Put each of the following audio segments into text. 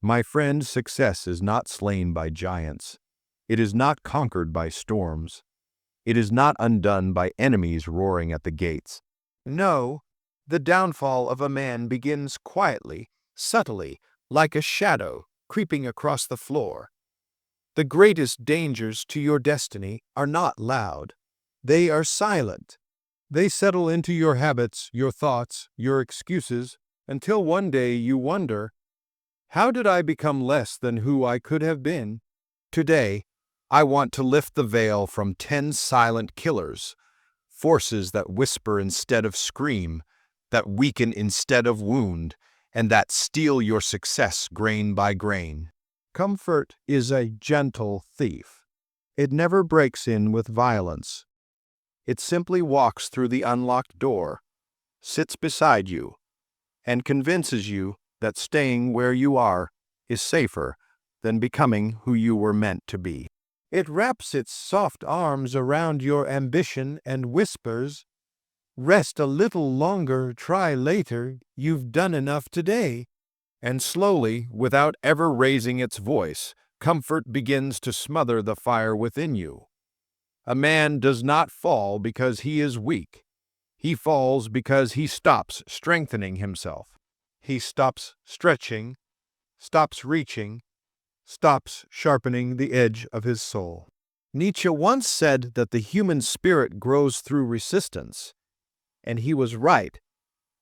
My friend, success is not slain by giants. It is not conquered by storms. It is not undone by enemies roaring at the gates. No, the downfall of a man begins quietly, subtly, like a shadow creeping across the floor. The greatest dangers to your destiny are not loud. They are silent. They settle into your habits, your thoughts, your excuses, until one day you wonder, how did I become less than who I could have been? Today, I want to lift the veil from 10 silent killers, forces that whisper instead of scream, that weaken instead of wound, and that steal your success grain by grain. Comfort is a gentle thief. It never breaks in with violence. It simply walks through the unlocked door, sits beside you, and convinces you that staying where you are is safer than becoming who you were meant to be. It wraps its soft arms around your ambition and whispers, "Rest a little longer, try later, you've done enough today." And slowly, without ever raising its voice, comfort begins to smother the fire within you. A man does not fall because he is weak. He falls because he stops strengthening himself. He stops stretching, stops reaching, stops sharpening the edge of his soul. Nietzsche once said that the human spirit grows through resistance, and he was right.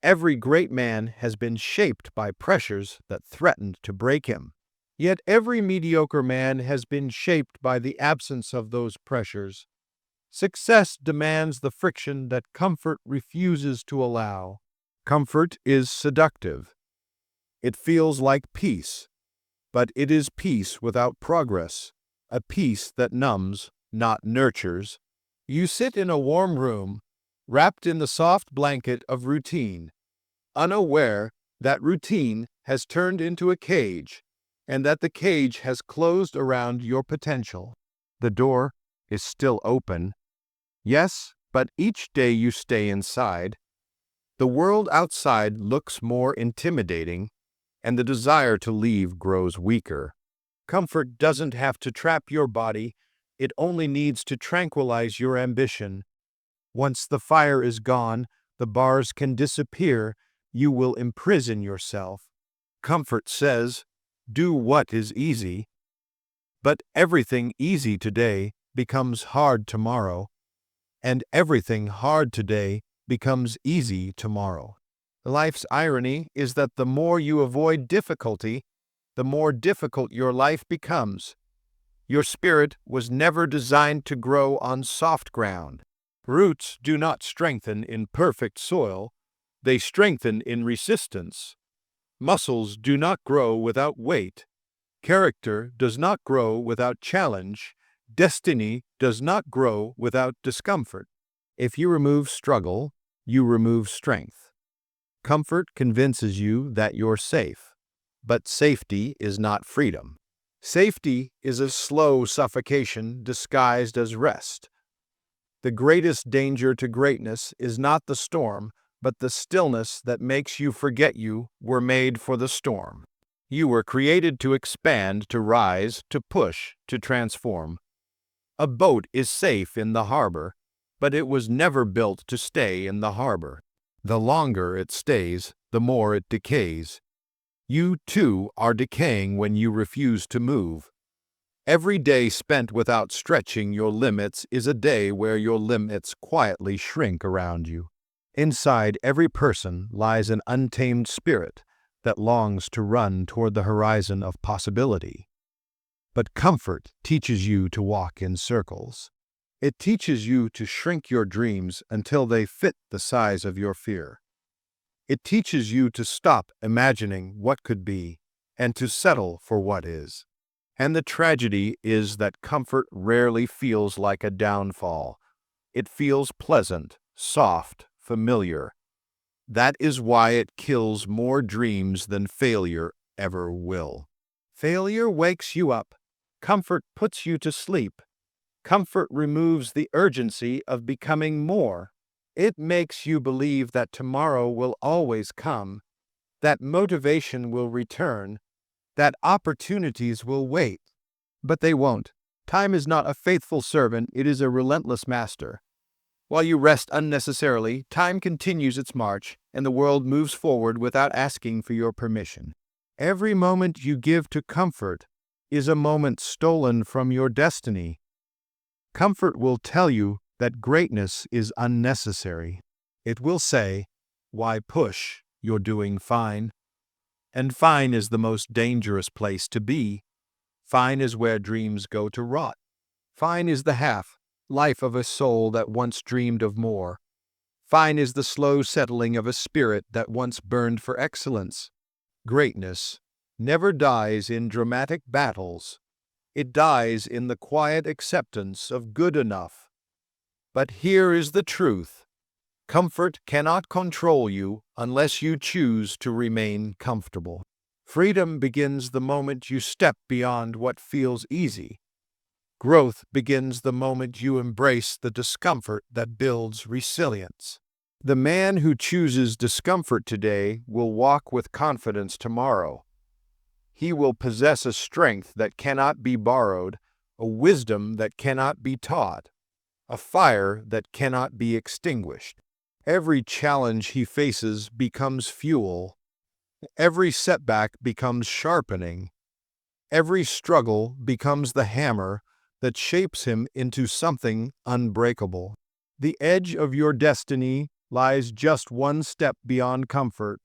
Every great man has been shaped by pressures that threatened to break him. Yet every mediocre man has been shaped by the absence of those pressures. Success demands the friction that comfort refuses to allow. Comfort is seductive. It feels like peace, but it is peace without progress, a peace that numbs, not nurtures. You sit in a warm room, wrapped in the soft blanket of routine, unaware that routine has turned into a cage, and that the cage has closed around your potential. The door is still open. Yes, but each day you stay inside, the world outside looks more intimidating, and the desire to leave grows weaker. Comfort doesn't have to trap your body, it only needs to tranquilize your ambition. Once the fire is gone, the bars can disappear, you will imprison yourself. Comfort says, do what is easy. But everything easy today becomes hard tomorrow, and everything hard today becomes easy tomorrow. Life's irony is that the more you avoid difficulty, the more difficult your life becomes. Your spirit was never designed to grow on soft ground. Roots do not strengthen in perfect soil, they strengthen in resistance. Muscles do not grow without weight. Character does not grow without challenge. Destiny does not grow without discomfort. If you remove struggle, you remove strength. Comfort convinces you that you're safe, but safety is not freedom. Safety is a slow suffocation disguised as rest. The greatest danger to greatness is not the storm, but the stillness that makes you forget you were made for the storm. You were created to expand, to rise, to push, to transform. A boat is safe in the harbor, but it was never built to stay in the harbor. The longer it stays, the more it decays. You, too, are decaying when you refuse to move. Every day spent without stretching your limits is a day where your limits quietly shrink around you. Inside every person lies an untamed spirit that longs to run toward the horizon of possibility. But comfort teaches you to walk in circles. It teaches you to shrink your dreams until they fit the size of your fear. It teaches you to stop imagining what could be and to settle for what is. And the tragedy is that comfort rarely feels like a downfall. It feels pleasant, soft, familiar. That is why it kills more dreams than failure ever will. Failure wakes you up. Comfort puts you to sleep. Comfort removes the urgency of becoming more. It makes you believe that tomorrow will always come, that motivation will return, that opportunities will wait. But they won't. Time is not a faithful servant, it is a relentless master. While you rest unnecessarily, time continues its march, and the world moves forward without asking for your permission. Every moment you give to comfort is a moment stolen from your destiny. Comfort will tell you that greatness is unnecessary. It will say, "Why push? You're doing fine." And fine is the most dangerous place to be. Fine is where dreams go to rot. Fine is the life of a soul that once dreamed of more. Fine is the slow settling of a spirit that once burned for excellence. Greatness never dies in dramatic battles. It dies in the quiet acceptance of good enough. But here is the truth. Comfort cannot control you unless you choose to remain comfortable. Freedom begins the moment you step beyond what feels easy. Growth begins the moment you embrace the discomfort that builds resilience. The man who chooses discomfort today will walk with confidence tomorrow. He will possess a strength that cannot be borrowed, a wisdom that cannot be taught, a fire that cannot be extinguished. Every challenge he faces becomes fuel. Every setback becomes sharpening. Every struggle becomes the hammer that shapes him into something unbreakable. The edge of your destiny lies just one step beyond comfort.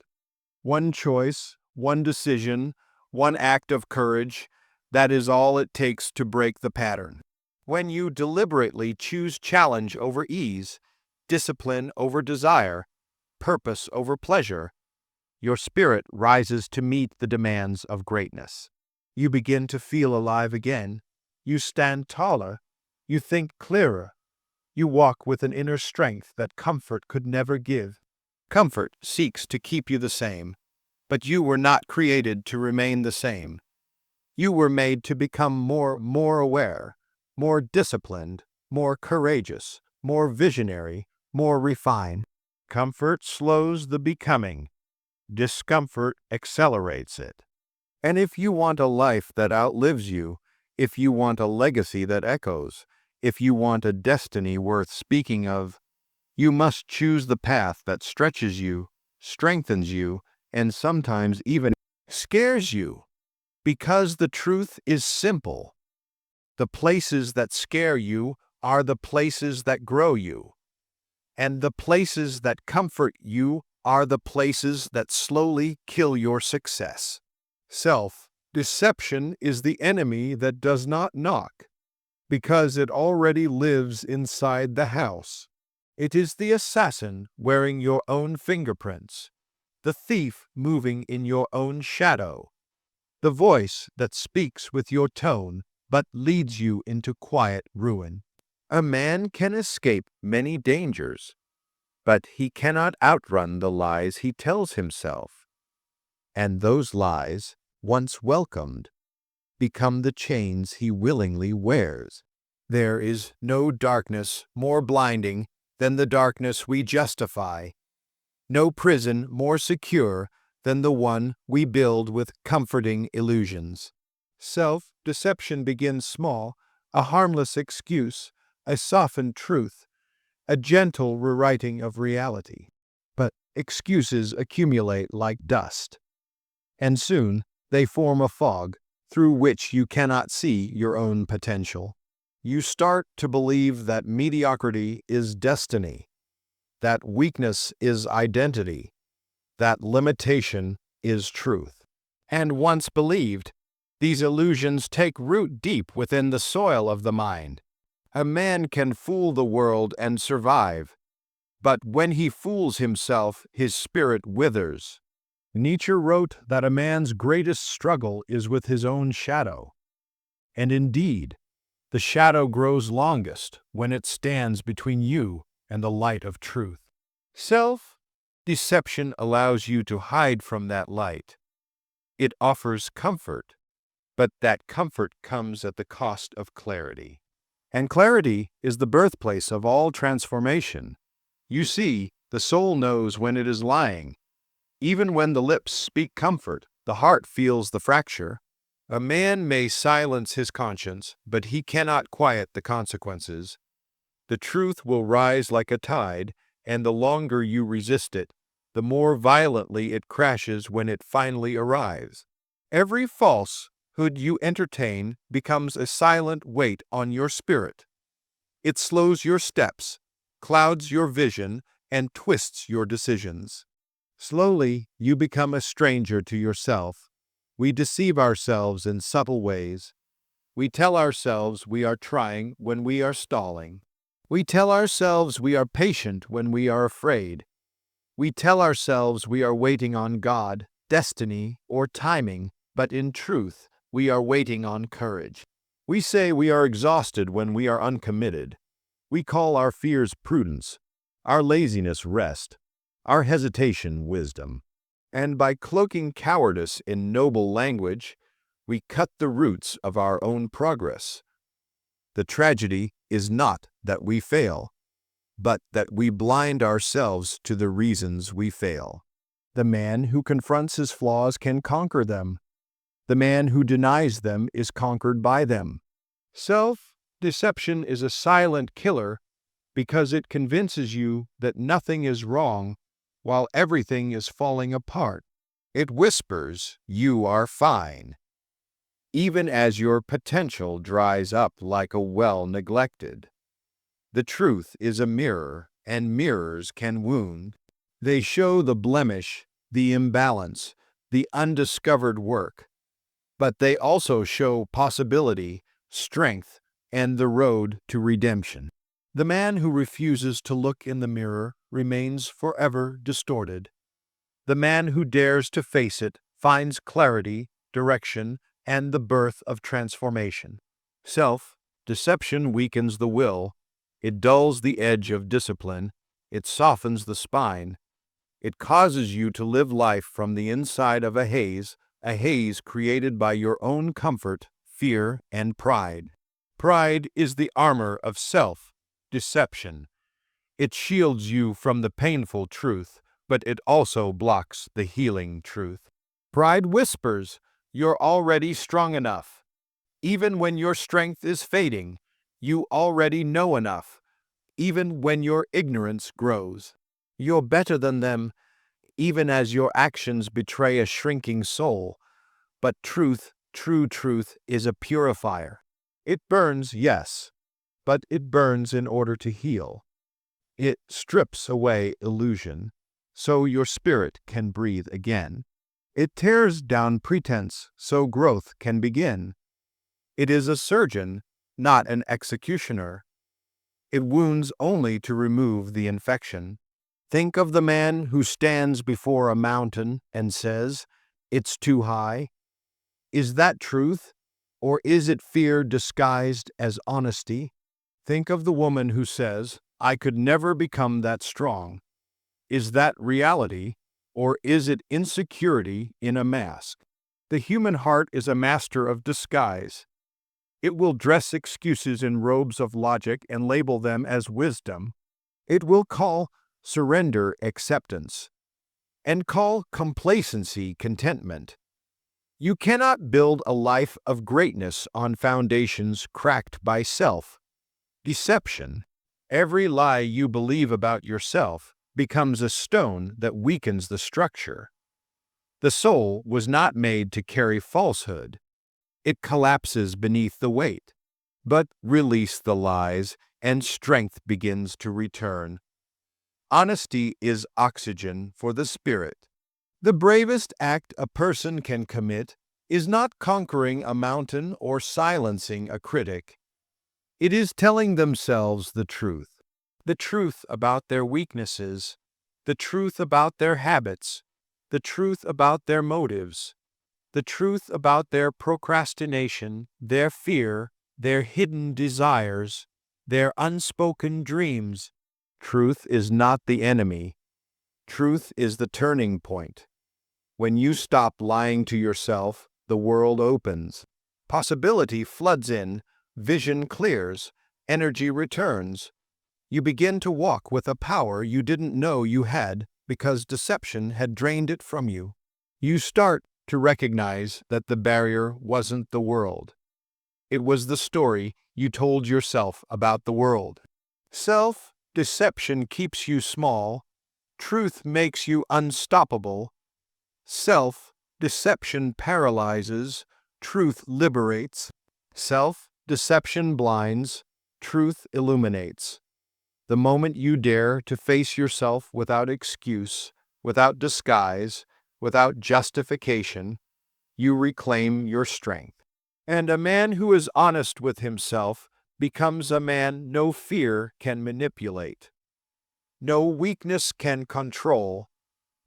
One choice, one decision, one act of courage, that is all it takes to break the pattern. When you deliberately choose challenge over ease, discipline over desire, purpose over pleasure, your spirit rises to meet the demands of greatness. You begin to feel alive again. You stand taller. You think clearer. You walk with an inner strength that comfort could never give. Comfort seeks to keep you the same, but you were not created to remain the same. You were made to become more aware, more disciplined, more courageous, more visionary, more refined. Comfort slows the becoming. Discomfort accelerates it. And if you want a life that outlives you, if you want a legacy that echoes, if you want a destiny worth speaking of, you must choose the path that stretches you, strengthens you, and sometimes even scares you. Because the truth is simple. The places that scare you are the places that grow you. And the places that comfort you are the places that slowly kill your success. Self-deception is the enemy that does not knock, because it already lives inside the house. It is the assassin wearing your own fingerprints, the thief moving in your own shadow, the voice that speaks with your tone but leads you into quiet ruin. A man can escape many dangers, but he cannot outrun the lies he tells himself. And those lies, once welcomed, become the chains he willingly wears. There is no darkness more blinding than the darkness we justify, no prison more secure than the one we build with comforting illusions. Self-deception begins small, a harmless excuse, a softened truth, a gentle rewriting of reality. But excuses accumulate like dust, and soon they form a fog through which you cannot see your own potential. You start to believe that mediocrity is destiny, that weakness is identity, that limitation is truth. And once believed, these illusions take root deep within the soil of the mind. A man can fool the world and survive, but when he fools himself, his spirit withers. Nietzsche wrote that a man's greatest struggle is with his own shadow. And indeed, the shadow grows longest when it stands between you and the light of truth. Self-deception allows you to hide from that light. It offers comfort, but that comfort comes at the cost of clarity. And clarity is the birthplace of all transformation. You see, the soul knows when it is lying. Even when the lips speak comfort, the heart feels the fracture. A man may silence his conscience, but he cannot quiet the consequences. The truth will rise like a tide, and the longer you resist it, the more violently it crashes when it finally arrives. Every falsehood you entertain becomes a silent weight on your spirit. It slows your steps, clouds your vision, and twists your decisions. Slowly, you become a stranger to yourself. We deceive ourselves in subtle ways. We tell ourselves we are trying when we are stalling. We tell ourselves we are patient when we are afraid. We tell ourselves we are waiting on God, destiny, or timing, but in truth, we are waiting on courage. We say we are exhausted when we are uncommitted. We call our fears prudence, our laziness rest, our hesitation wisdom. And by cloaking cowardice in noble language, we cut the roots of our own progress. The tragedy is not that we fail, but that we blind ourselves to the reasons we fail. The man who confronts his flaws can conquer them. The man who denies them is conquered by them. Self-deception is a silent killer because it convinces you that nothing is wrong while everything is falling apart. It whispers, "You are fine," even as your potential dries up like a well neglected. The truth is a mirror, and mirrors can wound. They show the blemish, the imbalance, the undiscovered work. But they also show possibility, strength, and the road to redemption. The man who refuses to look in the mirror remains forever distorted. The man who dares to face it finds clarity, direction, and the birth of transformation. Self-deception weakens the will. It dulls the edge of discipline. It softens the spine. It causes you to live life from the inside of a haze created by your own comfort, fear, and pride. Pride is the armor of self-deception. It shields you from the painful truth, but it also blocks the healing truth. Pride whispers, "You're already strong enough." Even when your strength is fading, you already know enough. Even when your ignorance grows, you're better than them, even as your actions betray a shrinking soul. But truth, true truth, is a purifier. It burns, yes, but it burns in order to heal. It strips away illusion, so your spirit can breathe again. It tears down pretense, so growth can begin. It is a surgeon, not an executioner. It wounds only to remove the infection. Think of the man who stands before a mountain and says, "It's too high." Is that truth, or is it fear disguised as honesty? Think of the woman who says, "I could never become that strong." Is that reality, or is it insecurity in a mask? The human heart is a master of disguise. It will dress excuses in robes of logic and label them as wisdom. It will call surrender acceptance, and call complacency contentment. You cannot build a life of greatness on foundations cracked by self-deception. Every lie you believe about yourself becomes a stone that weakens the structure. The soul was not made to carry falsehood. It collapses beneath the weight. But release the lies, and strength begins to return. Honesty is oxygen for the spirit. The bravest act a person can commit is not conquering a mountain or silencing a critic. It is telling themselves the truth about their weaknesses, the truth about their habits, the truth about their motives, the truth about their procrastination, their fear, their hidden desires, their unspoken dreams. Truth is not the enemy. Truth is the turning point. When you stop lying to yourself, the world opens. Possibility floods in, vision clears, energy returns. You begin to walk with a power you didn't know you had because deception had drained it from you. You start to recognize that the barrier wasn't the world. It was the story you told yourself about the world. Self-deception keeps you small. Truth makes you unstoppable. Self-deception paralyzes. Truth liberates. Self-deception blinds. Truth illuminates. The moment you dare to face yourself without excuse, without disguise, without justification, you reclaim your strength. And a man who is honest with himself becomes a man no fear can manipulate, no weakness can control,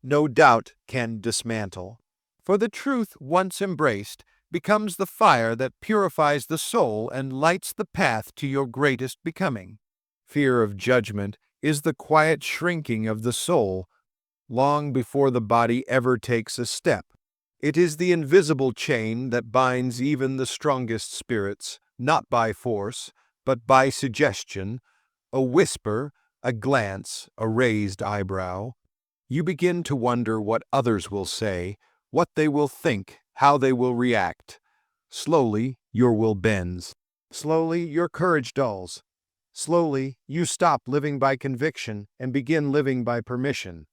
no doubt can dismantle. For the truth, once embraced, becomes the fire that purifies the soul and lights the path to your greatest becoming. Fear of judgment is the quiet shrinking of the soul long before the body ever takes a step. It is the invisible chain that binds even the strongest spirits, not by force, but by suggestion, a whisper, a glance, a raised eyebrow. You begin to wonder what others will say, what they will think, how they will react. Slowly, your will bends. Slowly, your courage dulls. Slowly, you stop living by conviction and begin living by permission.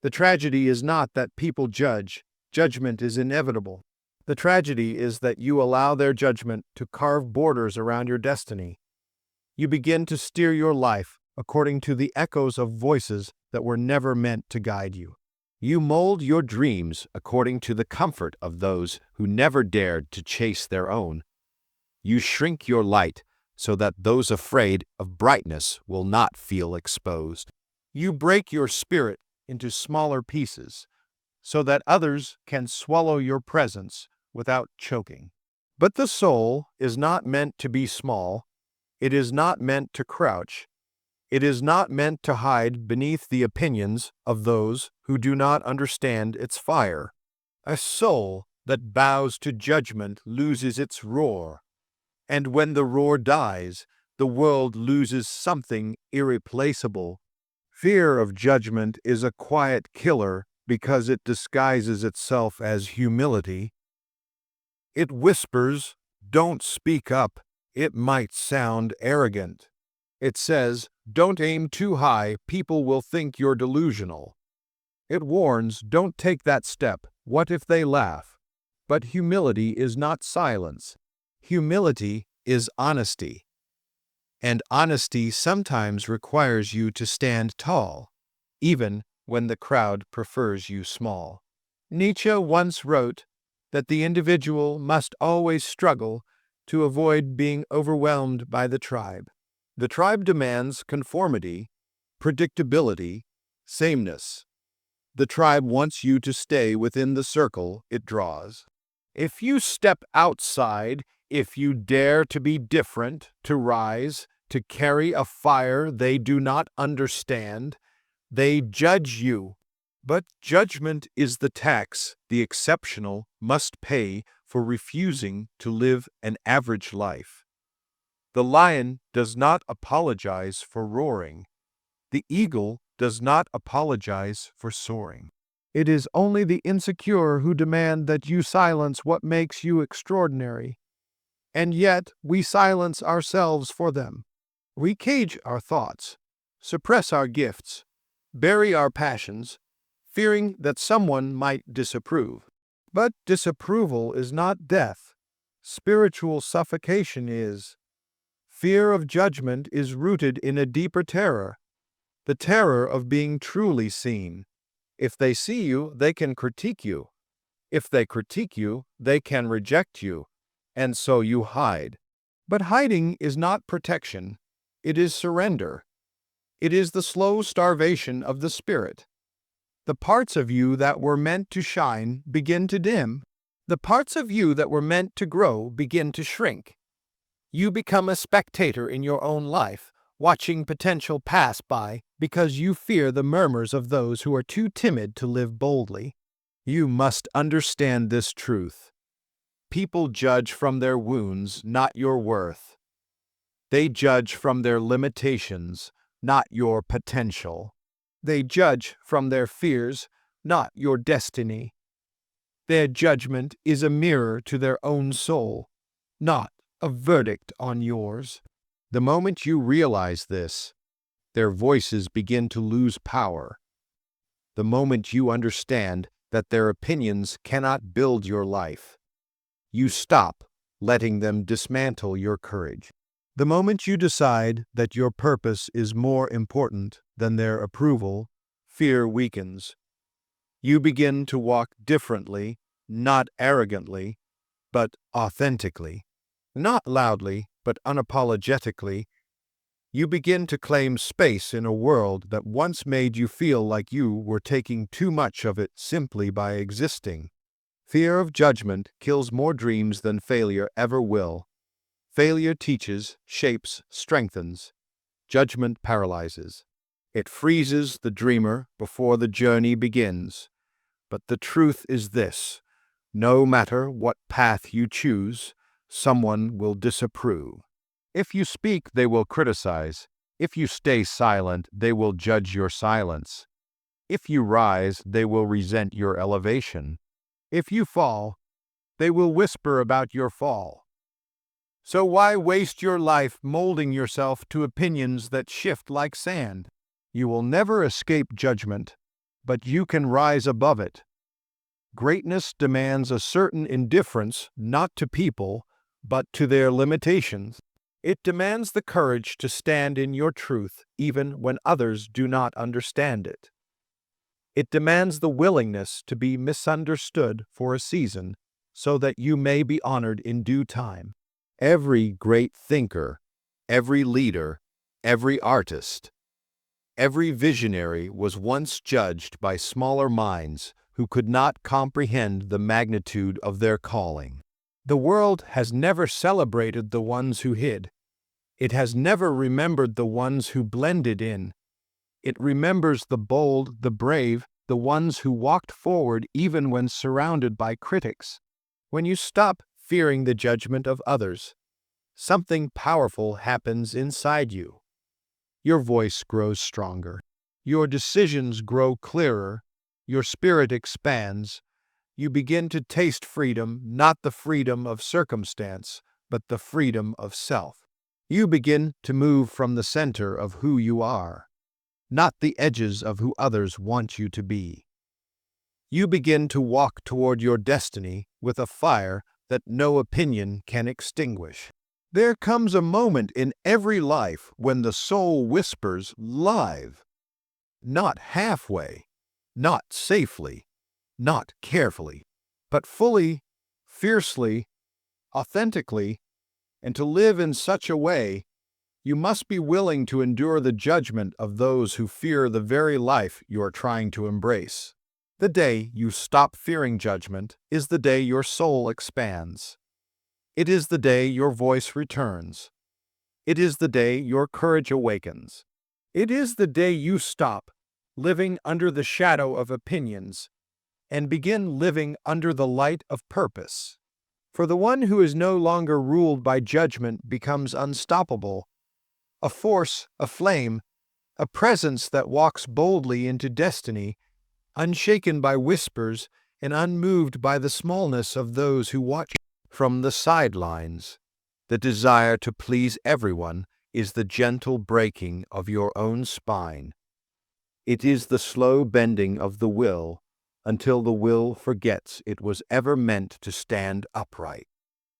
The tragedy is not that people judge. Judgment is inevitable. The tragedy is that you allow their judgment to carve borders around your destiny. You begin to steer your life according to the echoes of voices that were never meant to guide you. You mold your dreams according to the comfort of those who never dared to chase their own. You shrink your light so that those afraid of brightness will not feel exposed. You break your spirit into smaller pieces so that others can swallow your presence without choking. But the soul is not meant to be small. It is not meant to crouch. It is not meant to hide beneath the opinions of those who do not understand its fire. A soul that bows to judgment loses its roar. And when the roar dies, the world loses something irreplaceable. Fear of judgment is a quiet killer because it disguises itself as humility. It whispers, "Don't speak up. It might sound arrogant." It says, "Don't aim too high. People will think you're delusional." It warns, "Don't take that step. What if they laugh?" But humility is not silence. Humility is honesty. And honesty sometimes requires you to stand tall, even when the crowd prefers you small. Nietzsche once wrote that the individual must always struggle to avoid being overwhelmed by the tribe. The tribe demands conformity, predictability, sameness. The tribe wants you to stay within the circle it draws. If you step outside, if you dare to be different, to rise, to carry a fire they do not understand, they judge you. But judgment is the tax the exceptional must pay for refusing to live an average life. The lion does not apologize for roaring. The eagle does not apologize for soaring. It is only the insecure who demand that you silence what makes you extraordinary. And yet we silence ourselves for them. We cage our thoughts, suppress our gifts, bury our passions, fearing that someone might disapprove. But disapproval is not death. Spiritual suffocation is. Fear of judgment is rooted in a deeper terror, the terror of being truly seen. If they see you, they can critique you. If they critique you, they can reject you, and so you hide. But hiding is not protection. It is surrender. It is the slow starvation of the spirit. The parts of you that were meant to shine begin to dim. The parts of you that were meant to grow begin to shrink. You become a spectator in your own life, watching potential pass by because you fear the murmurs of those who are too timid to live boldly. You must understand this truth. People judge from their wounds, not your worth. They judge from their limitations, not your potential. They judge from their fears, not your destiny. Their judgment is a mirror to their own soul, not a verdict on yours. The moment you realize this, their voices begin to lose power. The moment you understand that their opinions cannot build your life, you stop letting them dismantle your courage. The moment you decide that your purpose is more important than their approval, fear weakens. You begin to walk differently, not arrogantly, but authentically. Not loudly, but unapologetically. You begin to claim space in a world that once made you feel like you were taking too much of it simply by existing. Fear of judgment kills more dreams than failure ever will. Failure teaches, shapes, strengthens. Judgment paralyzes. It freezes the dreamer before the journey begins. But the truth is this: no matter what path you choose, someone will disapprove. If you speak, they will criticize. If you stay silent, they will judge your silence. If you rise, they will resent your elevation. If you fall, they will whisper about your fall. So why waste your life molding yourself to opinions that shift like sand? You will never escape judgment, but you can rise above it. Greatness demands a certain indifference not to people, but to their limitations. It demands the courage to stand in your truth even when others do not understand it. It demands the willingness to be misunderstood for a season so that you may be honored in due time. Every great thinker, every leader, every artist, every visionary was once judged by smaller minds who could not comprehend the magnitude of their calling. The world has never celebrated the ones who hid. It has never remembered the ones who blended in. It remembers the bold, the brave, the ones who walked forward even when surrounded by critics. When you stop fearing the judgment of others, something powerful happens inside you. Your voice grows stronger. Your decisions grow clearer. Your spirit expands. You begin to taste freedom, not the freedom of circumstance, but the freedom of self. You begin to move from the center of who you are, not the edges of who others want you to be. You begin to walk toward your destiny with a fire that no opinion can extinguish. There comes a moment in every life when the soul whispers live, not halfway, not safely, not carefully, but fully, fiercely, authentically, and to live in such a way, you must be willing to endure the judgment of those who fear the very life you are trying to embrace. The day you stop fearing judgment is the day your soul expands. It is the day your voice returns. It is the day your courage awakens. It is the day you stop living under the shadow of opinions and begin living under the light of purpose. For the one who is no longer ruled by judgment becomes unstoppable, a force, a flame, a presence that walks boldly into destiny, unshaken by whispers and unmoved by the smallness of those who watch from the sidelines. The desire to please everyone is the gentle breaking of your own spine. It is the slow bending of the will until the will forgets it was ever meant to stand upright.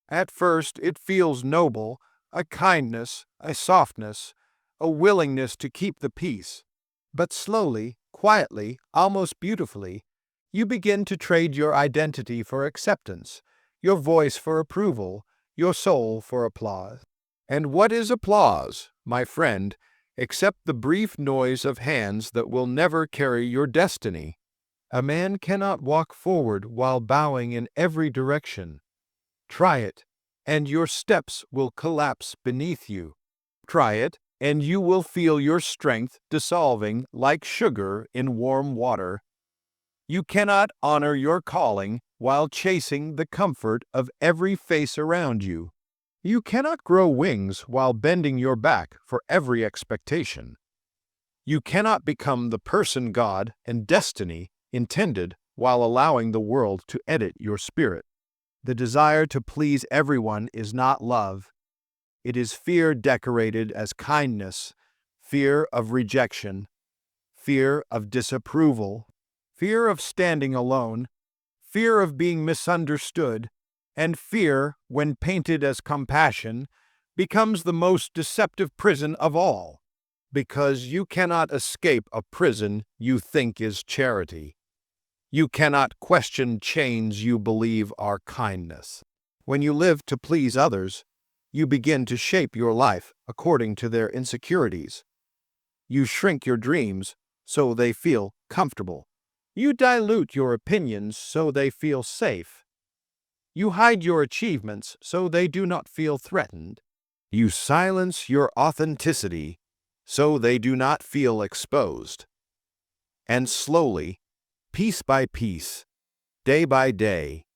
At first it feels noble, a kindness, a softness, a willingness to keep the peace. But slowly, quietly, almost beautifully, you begin to trade your identity for acceptance, your voice for approval, your soul for applause. And what is applause, my friend, except the brief noise of hands that will never carry your destiny? A man cannot walk forward while bowing in every direction. Try it, and your steps will collapse beneath you. Try it, and you will feel your strength dissolving like sugar in warm water. You cannot honor your calling while chasing the comfort of every face around you. You cannot grow wings while bending your back for every expectation. You cannot become the person God and destiny intended while allowing the world to edit your spirit. The desire to please everyone is not love. It is fear decorated as kindness, fear of rejection, fear of disapproval, fear of standing alone, fear of being misunderstood, and fear, when painted as compassion, becomes the most deceptive prison of all, because you cannot escape a prison you think is charity. You cannot question chains you believe are kindness. When you live to please others, you begin to shape your life according to their insecurities. You shrink your dreams so they feel comfortable. You dilute your opinions so they feel safe. You hide your achievements so they do not feel threatened. You silence your authenticity so they do not feel exposed. And slowly, piece by piece, day by day,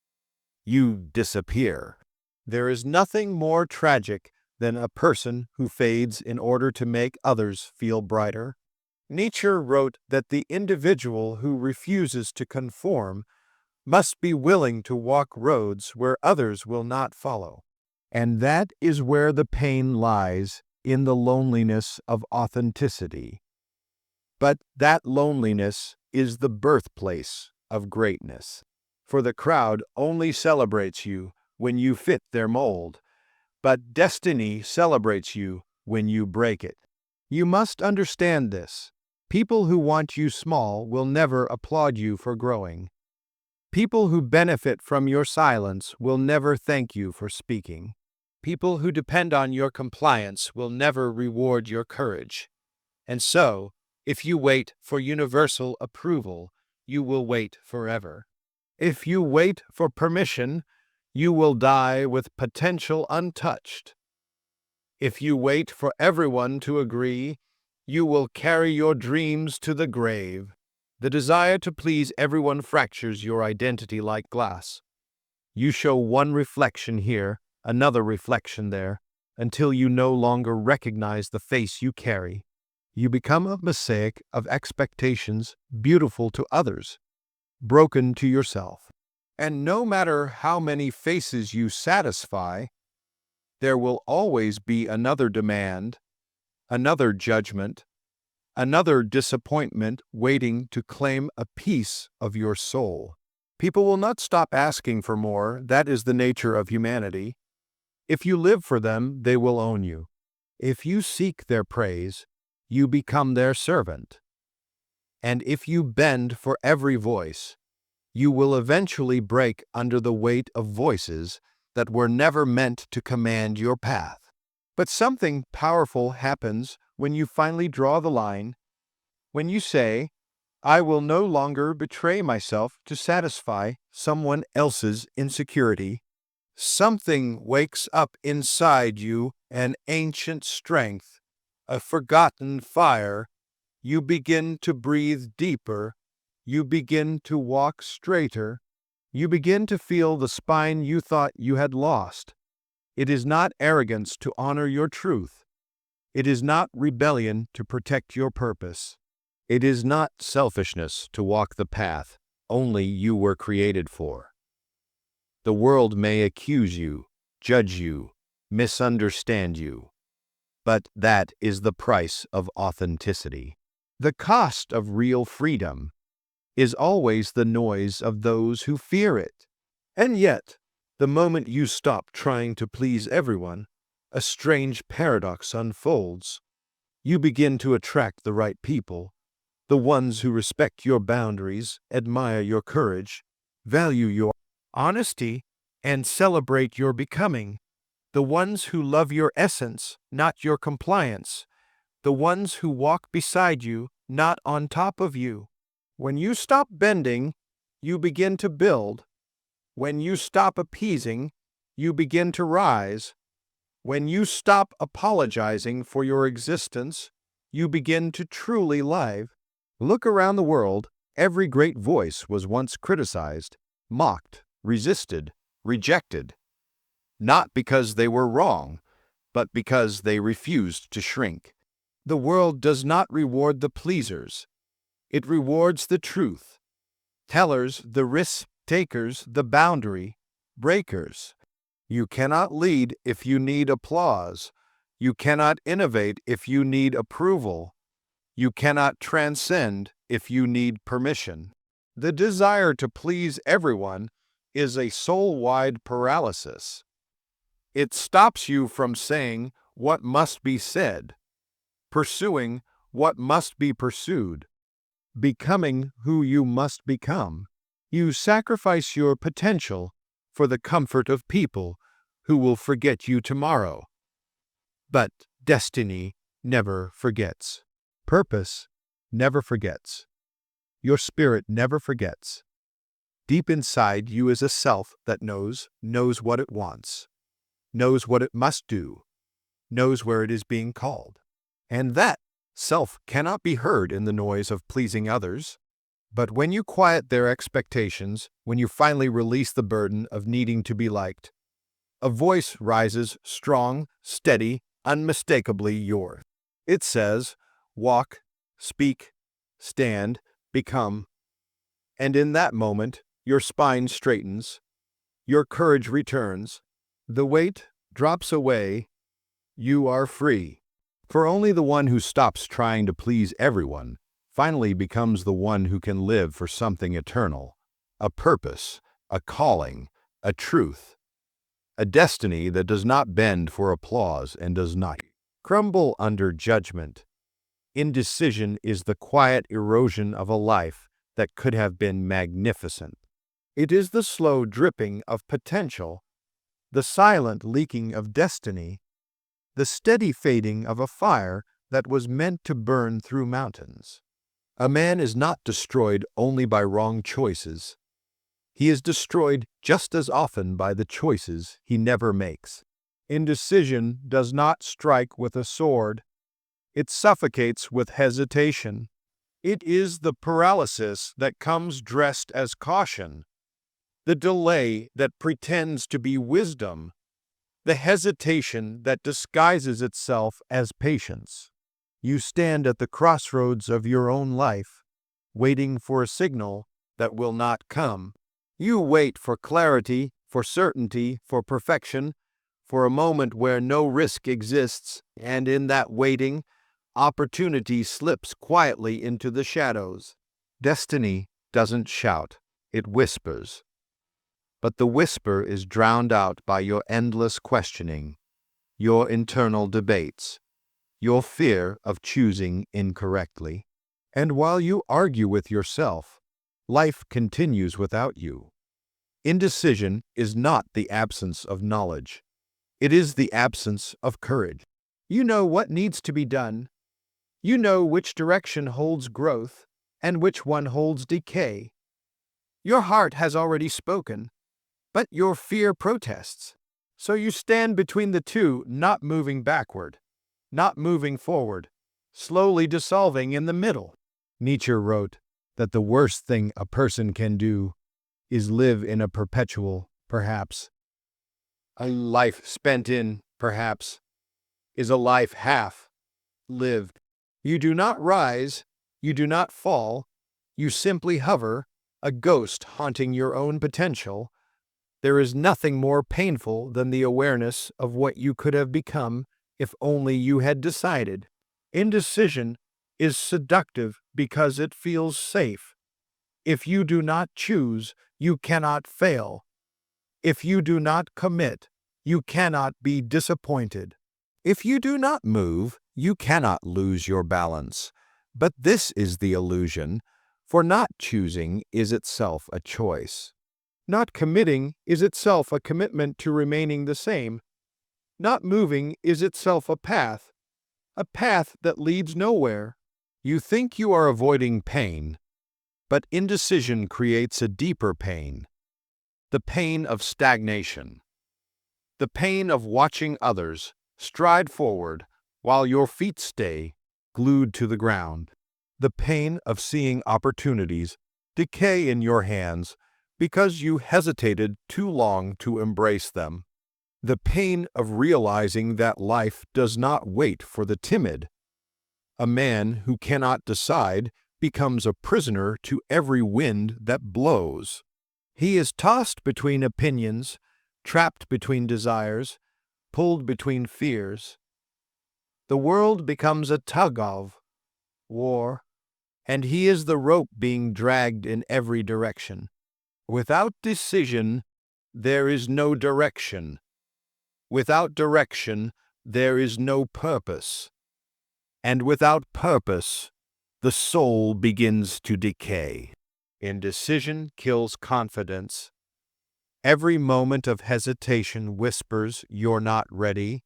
you disappear. There is nothing more tragic than a person who fades in order to make others feel brighter. Nietzsche wrote that the individual who refuses to conform must be willing to walk roads where others will not follow. And that is where the pain lies, in the loneliness of authenticity. But that loneliness is the birthplace of greatness. For the crowd only celebrates you when you fit their mold, but destiny celebrates you when you break it. You must understand this. People who want you small will never applaud you for growing. People who benefit from your silence will never thank you for speaking. People who depend on your compliance will never reward your courage. And so, if you wait for universal approval, you will wait forever. If you wait for permission, you will die with potential untouched. If you wait for everyone to agree, you will carry your dreams to the grave. The desire to please everyone fractures your identity like glass. You show one reflection here, another reflection there, until you no longer recognize the face you carry. You become a mosaic of expectations, beautiful to others, broken to yourself. And no matter how many faces you satisfy, there will always be another demand, another judgment, another disappointment waiting to claim a piece of your soul. People will not stop asking for more. That is the nature of humanity. If you live for them, they will own you. If you seek their praise, you become their servant. And if you bend for every voice, you will eventually break under the weight of voices that were never meant to command your path. But something powerful happens when you finally draw the line, when you say, I will no longer betray myself to satisfy someone else's insecurity. Something wakes up inside you, an ancient strength, a forgotten fire. You begin to breathe deeper. You begin to walk straighter. You begin to feel the spine you thought you had lost. It is not arrogance to honor your truth. It is not rebellion to protect your purpose. It is not selfishness to walk the path only you were created for. The world may accuse you, judge you, misunderstand you, but that is the price of authenticity. The cost of real freedom is always the noise of those who fear it. And yet, the moment you stop trying to please everyone, a strange paradox unfolds. You begin to attract the right people, the ones who respect your boundaries, admire your courage, value your honesty, and celebrate your becoming, the ones who love your essence, not your compliance, the ones who walk beside you, not on top of you. When you stop bending, you begin to build. When you stop appeasing, you begin to rise. When you stop apologizing for your existence, you begin to truly live. Look around the world. Every great voice was once criticized, mocked, resisted, rejected. Not because they were wrong, but because they refused to shrink. The world does not reward the pleasers. It rewards the truth. tellers, the risk takers, the boundary breakers. You cannot lead if you need applause. You cannot innovate if you need approval. You cannot transcend if you need permission. The desire to please everyone is a soul-wide paralysis. It stops you from saying what must be said, pursuing what must be pursued, becoming who you must become. You sacrifice your potential for the comfort of people who will forget you tomorrow. But destiny never forgets. Purpose never forgets. Your spirit never forgets. Deep inside you is a self that knows what it wants, knows what it must do, knows where it is being called. And that self cannot be heard in the noise of pleasing others. But when you quiet their expectations, when you finally release the burden of needing to be liked, a voice rises strong, steady, unmistakably yours. It says, walk, speak, stand, become. And in that moment, your spine straightens, your courage returns, the weight drops away, you are free. For only the one who stops trying to please everyone finally becomes the one who can live for something eternal, a purpose, a calling, a truth, a destiny that does not bend for applause and does not crumble under judgment. Indecision is the quiet erosion of a life that could have been magnificent. It is the slow dripping of potential, the silent leaking of destiny, the steady fading of a fire that was meant to burn through mountains. A man is not destroyed only by wrong choices. He is destroyed just as often by the choices he never makes. Indecision does not strike with a sword. It suffocates with hesitation. It is the paralysis that comes dressed as caution, the delay that pretends to be wisdom, the hesitation that disguises itself as patience. You stand at the crossroads of your own life, waiting for a signal that will not come. You wait for clarity, for certainty, for perfection, for a moment where no risk exists, and in that waiting, opportunity slips quietly into the shadows. Destiny doesn't shout, it whispers. But the whisper is drowned out by your endless questioning, your internal debates, your fear of choosing incorrectly. And while you argue with yourself, life continues without you. Indecision is not the absence of knowledge. It is the absence of courage. You know what needs to be done. You know which direction holds growth and which one holds decay. Your heart has already spoken, but your fear protests. So you stand between the two, not moving backward, not moving forward, slowly dissolving in the middle. Nietzsche wrote that the worst thing a person can do is live in a perpetual, perhaps. A life spent in, perhaps, is a life half lived. You do not rise, you do not fall, you simply hover, a ghost haunting your own potential. There is nothing more painful than the awareness of what you could have become if only you had decided. Indecision is seductive because it feels safe. If you do not choose, you cannot fail. If you do not commit, you cannot be disappointed. If you do not move, you cannot lose your balance. But this is the illusion, for not choosing is itself a choice. Not committing is itself a commitment to remaining the same. Not moving is itself a path that leads nowhere. You think you are avoiding pain, but indecision creates a deeper pain. The pain of stagnation. The pain of watching others stride forward while your feet stay glued to the ground. The pain of seeing opportunities decay in your hands because you hesitated too long to embrace them. The pain of realizing that life does not wait for the timid. A man who cannot decide becomes a prisoner to every wind that blows. He is tossed between opinions, trapped between desires, pulled between fears. The world becomes a tug-of-war, and he is the rope being dragged in every direction. Without decision, there is no direction. Without direction, there is no purpose. And without purpose, the soul begins to decay. Indecision kills confidence. Every moment of hesitation whispers, "You're not ready.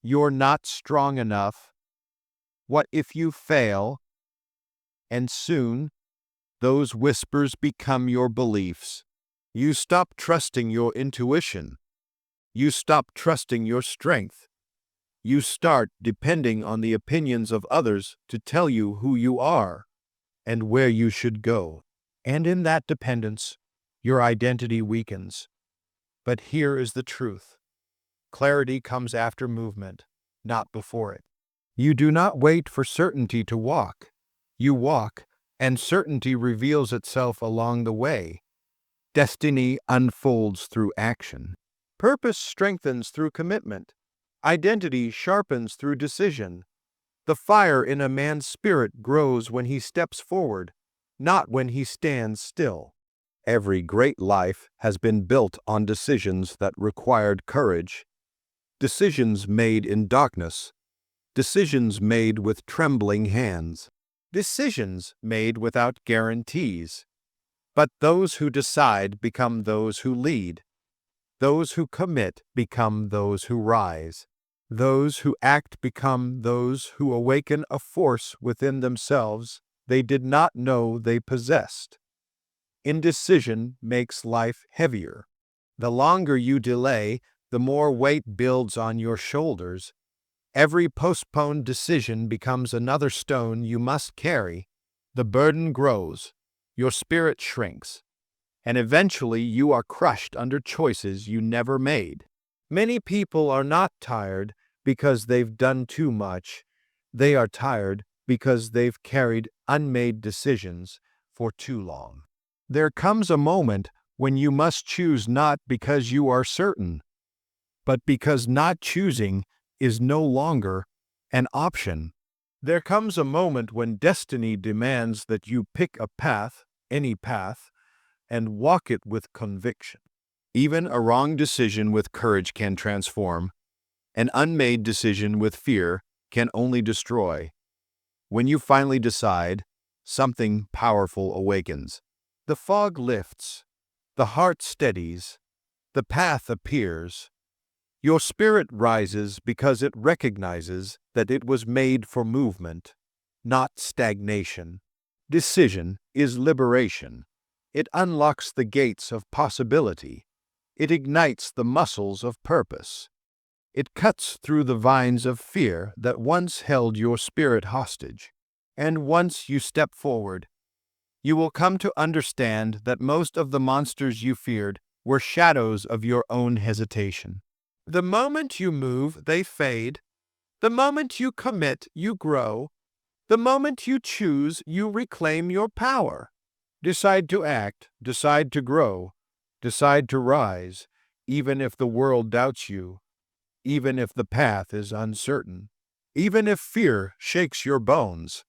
You're not strong enough. What if you fail?" And soon, those whispers become your beliefs. You stop trusting your intuition. You stop trusting your strength. You start depending on the opinions of others to tell you who you are and where you should go. And in that dependence, your identity weakens. But here is the truth. Clarity comes after movement, not before it. You do not wait for certainty to walk. You walk, and certainty reveals itself along the way. Destiny unfolds through action. Purpose strengthens through commitment. Identity sharpens through decision. The fire in a man's spirit grows when he steps forward, not when he stands still. Every great life has been built on decisions that required courage. Decisions made in darkness. Decisions made with trembling hands. Decisions made without guarantees. But those who decide become those who lead. Those who commit become those who rise. Those who act become those who awaken a force within themselves they did not know they possessed. Indecision makes life heavier. The longer you delay, the more weight builds on your shoulders. Every postponed decision becomes another stone you must carry. The burden grows, your spirit shrinks, and eventually you are crushed under choices you never made. Many people are not tired because they've done too much. They are tired because they've carried unmade decisions for too long. There comes a moment when you must choose not because you are certain, but because not choosing is no longer an option. There comes a moment when destiny demands that you pick a path, any path, and walk it with conviction. Even a wrong decision with courage can transform. An unmade decision with fear can only destroy. When you finally decide, something powerful awakens. The fog lifts, the heart steadies, the path appears. Your spirit rises because it recognizes that it was made for movement, not stagnation. Decision is liberation. It unlocks the gates of possibility. It ignites the muscles of purpose. It cuts through the vines of fear that once held your spirit hostage. And once you step forward, you will come to understand that most of the monsters you feared were shadows of your own hesitation. The moment you move, they fade. The moment you commit, you grow. The moment you choose, you reclaim your power. Decide to act, decide to grow, decide to rise, even if the world doubts you, even if the path is uncertain, even if fear shakes your bones.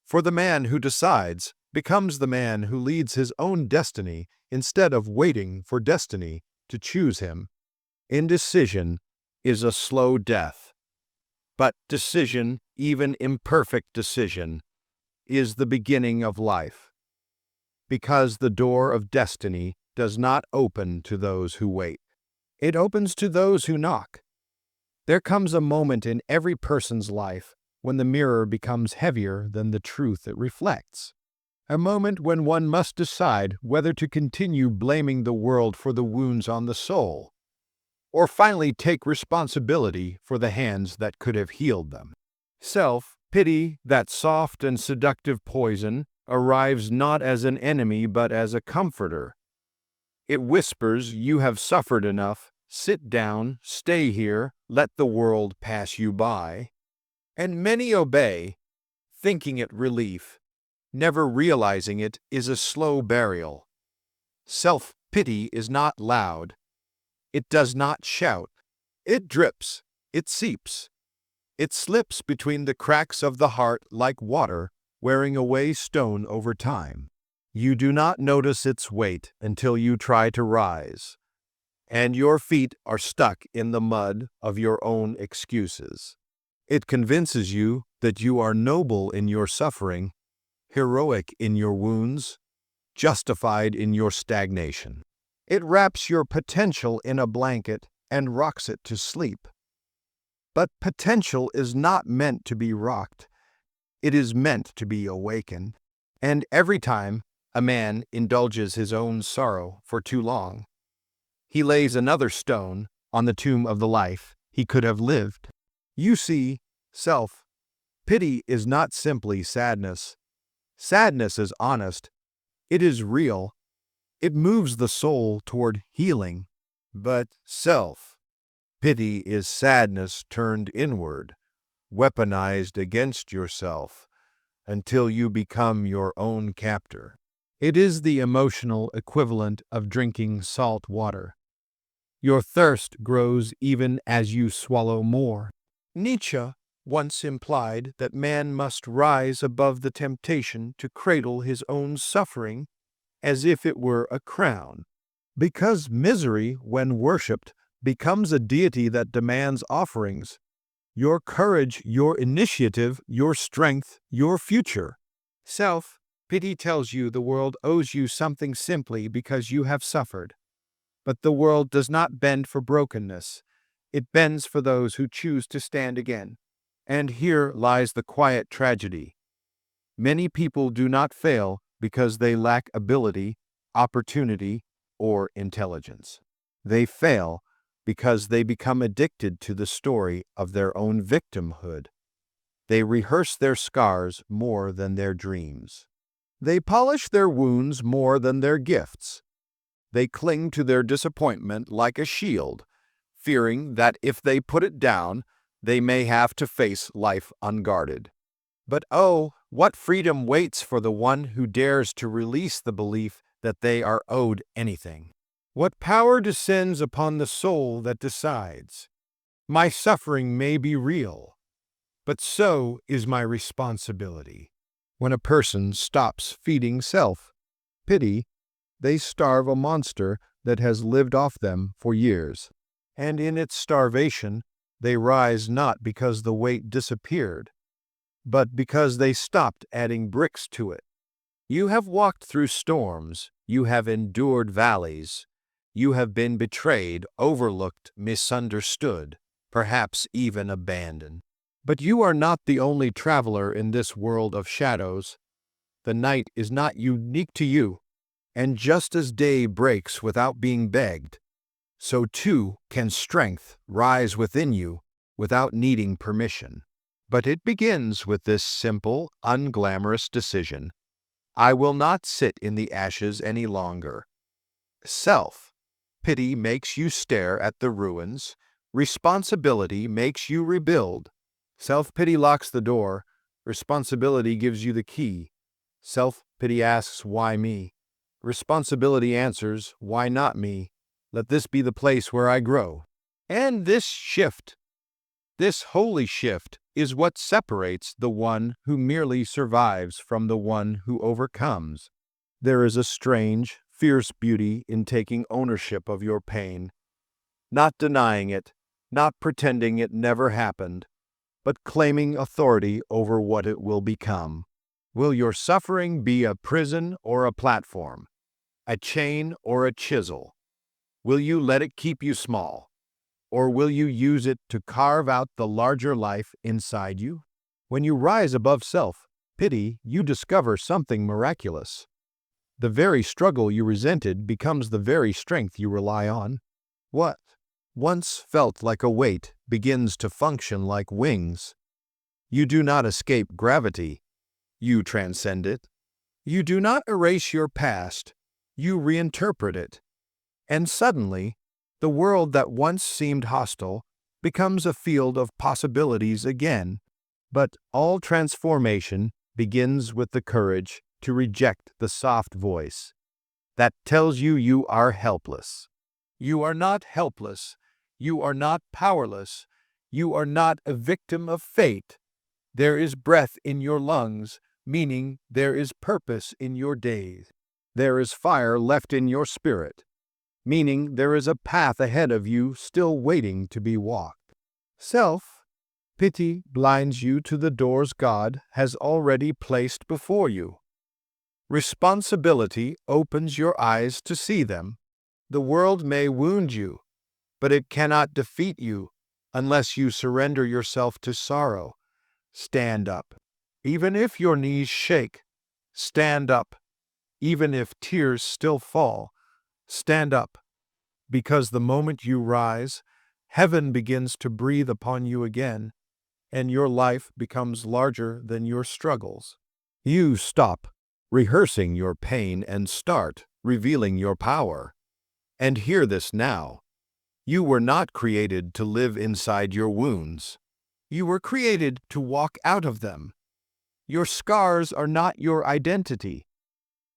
For the man who decides becomes the man who leads his own destiny instead of waiting for destiny to choose him. Indecision is a slow death, but decision, even imperfect decision, is the beginning of life. Because the door of destiny does not open to those who wait. It opens to those who knock. There comes a moment in every person's life when the mirror becomes heavier than the truth it reflects. A moment when one must decide whether to continue blaming the world for the wounds on the soul, or finally take responsibility for the hands that could have healed them. Self-pity, that soft and seductive poison, arrives not as an enemy but as a comforter. It whispers, "You have suffered enough. Sit down, stay here, let the world pass you by." And many obey, thinking it relief. Never realizing it is a slow burial. Self-pity is not loud. It does not shout. It drips. It seeps. It slips between the cracks of the heart like water, wearing away stone over time. You do not notice its weight until you try to rise, and your feet are stuck in the mud of your own excuses. It convinces you that you are noble in your suffering, heroic in your wounds, justified in your stagnation. It wraps your potential in a blanket and rocks it to sleep. But potential is not meant to be rocked. It is meant to be awakened. And every time a man indulges his own sorrow for too long, he lays another stone on the tomb of the life he could have lived. You see, self-pity is not simply sadness. Sadness is honest. It is real. It moves the soul toward healing. But self-pity is sadness turned inward, weaponized against yourself, until you become your own captor. It is the emotional equivalent of drinking salt water. Your thirst grows even as you swallow more. Nietzsche once implied that man must rise above the temptation to cradle his own suffering as if it were a crown. Because misery, when worshipped, becomes a deity that demands offerings. Your courage, your initiative, your strength, your future. Self-pity tells you the world owes you something simply because you have suffered. But the world does not bend for brokenness. It bends for those who choose to stand again. And here lies the quiet tragedy. Many people do not fail because they lack ability, opportunity, or intelligence. They fail because they become addicted to the story of their own victimhood. They rehearse their scars more than their dreams. They polish their wounds more than their gifts. They cling to their disappointment like a shield, fearing that if they put it down, they may have to face life unguarded. But oh, what freedom waits for the one who dares to release the belief that they are owed anything. What power descends upon the soul that decides, my suffering may be real, but so is my responsibility. When a person stops feeding self-pity, they starve a monster that has lived off them for years. And in its starvation, they rise not because the weight disappeared, but because they stopped adding bricks to it. You have walked through storms, you have endured valleys, you have been betrayed, overlooked, misunderstood, perhaps even abandoned. But you are not the only traveler in this world of shadows. The night is not unique to you. And just as day breaks without being begged, so too can strength rise within you without needing permission. But it begins with this simple, unglamorous decision. I will not sit in the ashes any longer. Self-pity makes you stare at the ruins. Responsibility makes you rebuild. Self-pity locks the door. Responsibility gives you the key. Self-pity asks, why me? Responsibility answers, why not me? Let this be the place where I grow. And this shift, this holy shift, is what separates the one who merely survives from the one who overcomes. There is a strange, fierce beauty in taking ownership of your pain, not denying it, not pretending it never happened, but claiming authority over what it will become. Will your suffering be a prison or a platform, a chain or a chisel? Will you let it keep you small, or will you use it to carve out the larger life inside you? When you rise above self-pity, you discover something miraculous. The very struggle you resented becomes the very strength you rely on. What once felt like a weight begins to function like wings. You do not escape gravity. You transcend it. You do not erase your past. You reinterpret it. And suddenly, the world that once seemed hostile becomes a field of possibilities again. But all transformation begins with the courage to reject the soft voice that tells you you are helpless. You are not helpless. You are not powerless. You are not a victim of fate. There is breath in your lungs, meaning there is purpose in your days. There is fire left in your spirit, meaning there is a path ahead of you still waiting to be walked. Self-pity blinds you to the doors God has already placed before you. Responsibility opens your eyes to see them. The world may wound you, but it cannot defeat you unless you surrender yourself to sorrow. Stand up. Even if your knees shake, stand up. Even if tears still fall, stand up. Because the moment you rise, heaven begins to breathe upon you again, and your life becomes larger than your struggles. You stop rehearsing your pain and start revealing your power. And hear this now. You were not created to live inside your wounds. You were created to walk out of them. Your scars are not your identity.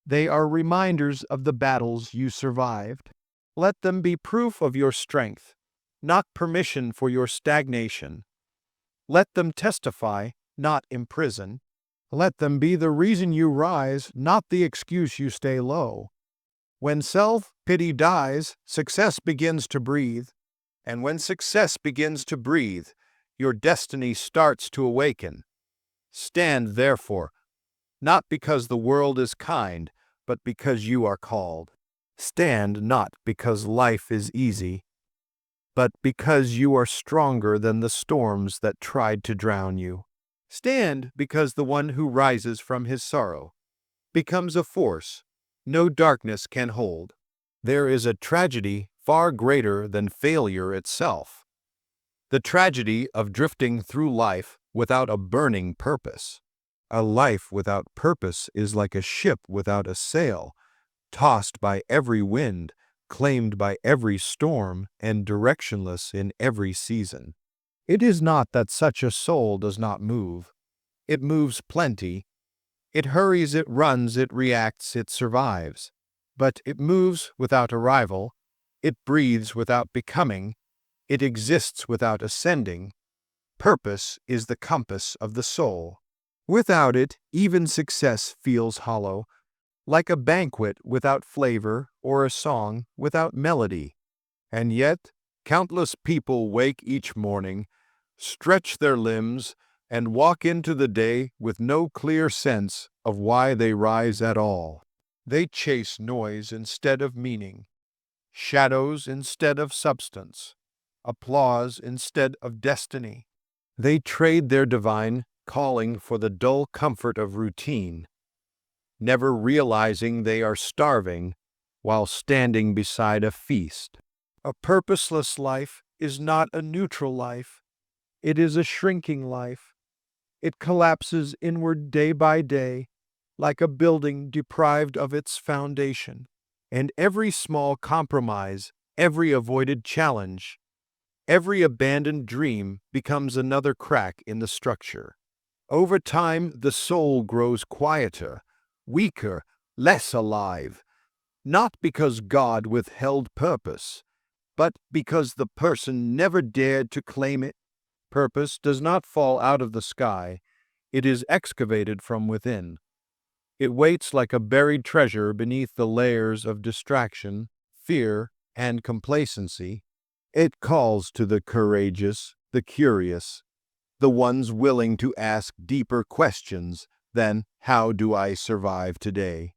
They are reminders of the battles you survived. Let them be proof of your strength, not permission for your stagnation. Let them testify, not imprison. Let them be the reason you rise, not the excuse you stay low. When self-pity dies, success begins to breathe. And when success begins to breathe, your destiny starts to awaken. Stand, therefore, not because the world is kind, but because you are called. Stand not because life is easy, but because you are stronger than the storms that tried to drown you. Stand because the one who rises from his sorrow becomes a force no darkness can hold. There is a tragedy far greater than failure itself. The tragedy of drifting through life without a burning purpose. A life without purpose is like a ship without a sail, tossed by every wind, claimed by every storm, and directionless in every season. It is not that such a soul does not move. It moves plenty. It hurries, it runs, it reacts, it survives. But it moves without arrival. It breathes without becoming. It exists without ascending. Purpose is the compass of the soul. Without it, even success feels hollow, like a banquet without flavor or a song without melody. And yet, countless people wake each morning, stretch their limbs, and walk into the day with no clear sense of why they rise at all. They chase noise instead of meaning, shadows instead of substance, applause instead of destiny. They trade their divine calling for the dull comfort of routine, never realizing they are starving while standing beside a feast. A purposeless life is not a neutral life. It is a shrinking life. It collapses inward day by day, like a building deprived of its foundation. And every small compromise, every avoided challenge, every abandoned dream becomes another crack in the structure. Over time, the soul grows quieter, weaker, less alive, not because God withheld purpose, but because the person never dared to claim it. Purpose does not fall out of the sky. It is excavated from within. It waits like a buried treasure beneath the layers of distraction, fear, and complacency. It calls to the courageous, the curious, the ones willing to ask deeper questions than, "How do I survive today?"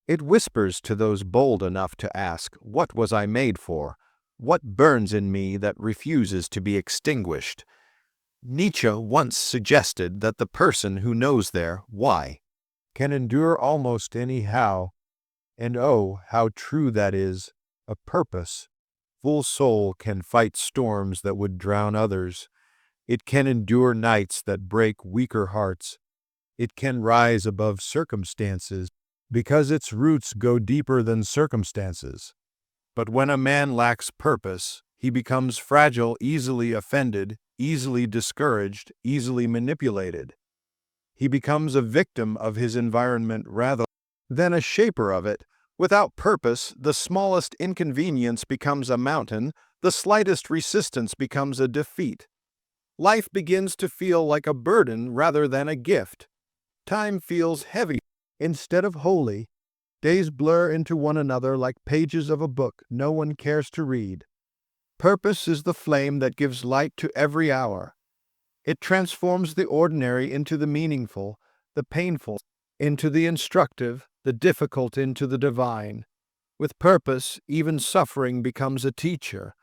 It whispers to those bold enough to ask, "What was I made for? What burns in me that refuses to be extinguished?" Nietzsche once suggested that the person who knows their why can endure almost anyhow, and oh, how true that is. A purpose full soul can fight storms that would drown others. It can endure nights that break weaker hearts. It can rise above circumstances because its roots go deeper than circumstances. But when a man lacks purpose, he becomes fragile, easily offended, easily discouraged, easily manipulated. He becomes a victim of his environment rather than a shaper of it. Without purpose, the smallest inconvenience becomes a mountain, the slightest resistance becomes a defeat. Life begins to feel like a burden rather than a gift. Time feels heavy instead of holy. Days blur into one another like pages of a book no one cares to read. Purpose is the flame that gives light to every hour. It transforms the ordinary into the meaningful, the painful into the instructive, the difficult into the divine. With purpose, even suffering becomes a teacher.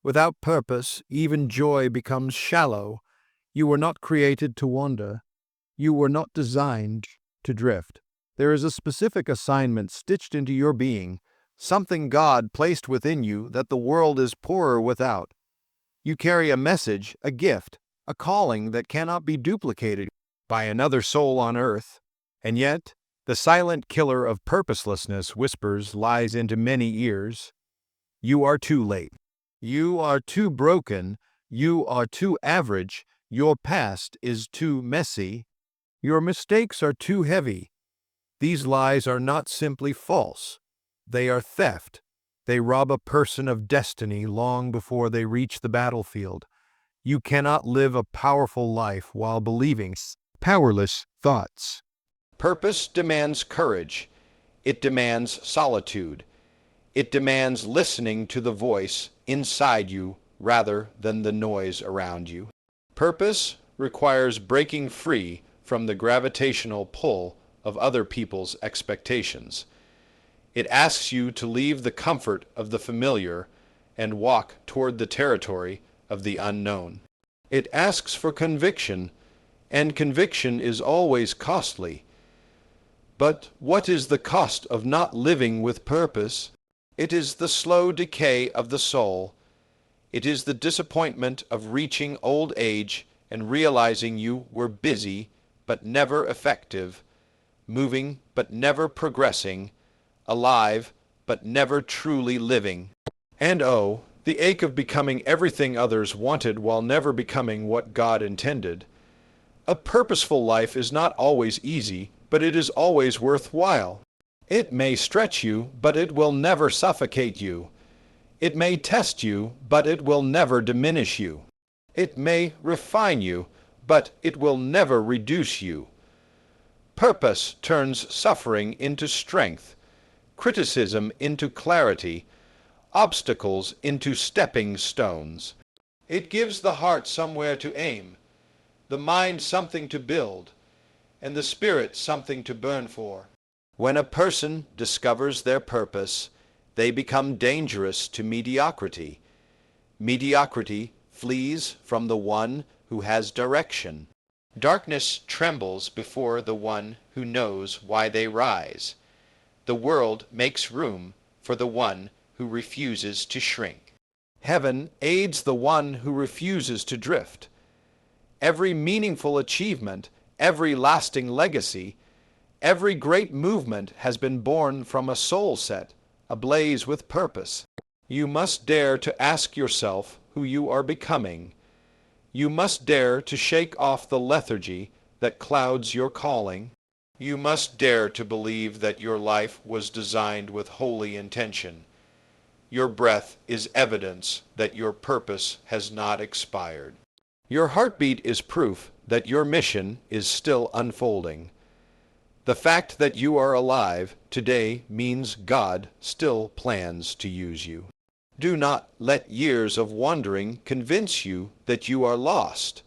Without purpose, even joy becomes shallow. You were not created to wander. You were not designed to drift. There is a specific assignment stitched into your being, something God placed within you that the world is poorer without. You carry a message, a gift, a calling that cannot be duplicated by another soul on earth. And yet, the silent killer of purposelessness whispers lies into many ears. You are too late. You are too broken. You are too average. Your past is too messy. Your mistakes are too heavy. These lies are not simply false. They are theft. They rob a person of destiny long before they reach the battlefield. You cannot live a powerful life while believing powerless thoughts. Purpose demands courage. It demands solitude. It demands listening to the voice inside you rather than the noise around you. Purpose requires breaking free from the gravitational pull of other people's expectations. It asks you to leave the comfort of the familiar and walk toward the territory of the unknown. It asks for conviction, and conviction is always costly. But what is the cost of not living with purpose? It is the slow decay of the soul. It is the disappointment of reaching old age and realizing you were busy but never effective, moving but never progressing, alive but never truly living. And oh, the ache of becoming everything others wanted while never becoming what God intended. A purposeful life is not always easy, but it is always worthwhile. It may stretch you, but it will never suffocate you. It may test you, but it will never diminish you. It may refine you, but it will never reduce you. Purpose turns suffering into strength, criticism into clarity, obstacles into stepping stones. It gives the heart somewhere to aim, the mind something to build, and the spirit something to burn for. When a person discovers their purpose, they become dangerous to mediocrity. Mediocrity flees from the one who has direction. Darkness trembles before the one who knows why they rise. The world makes room for the one who refuses to shrink. Heaven aids the one who refuses to drift. Every meaningful achievement, every lasting legacy, every great movement has been born from a soul set, ablaze with purpose. You must dare to ask yourself who you are becoming. You must dare to shake off the lethargy that clouds your calling. You must dare to believe that your life was designed with holy intention. Your breath is evidence that your purpose has not expired. Your heartbeat is proof that your mission is still unfolding. The fact that you are alive today means God still plans to use you. Do not let years of wandering convince you that you are lost.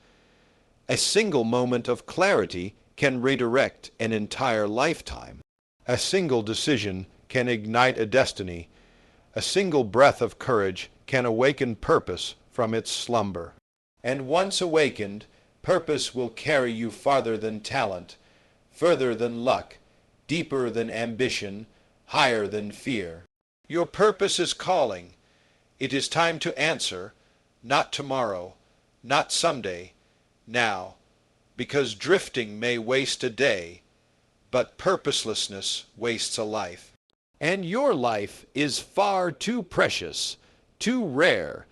A single moment of clarity can redirect an entire lifetime. A single decision can ignite a destiny. A single breath of courage can awaken purpose from its slumber. And once awakened, purpose will carry you farther than talent, further than luck, deeper than ambition, higher than fear. Your purpose is calling. It is time to answer, not tomorrow, not someday, now, because drifting may waste a day, but purposelessness wastes a life. And your life is far too precious, too rare,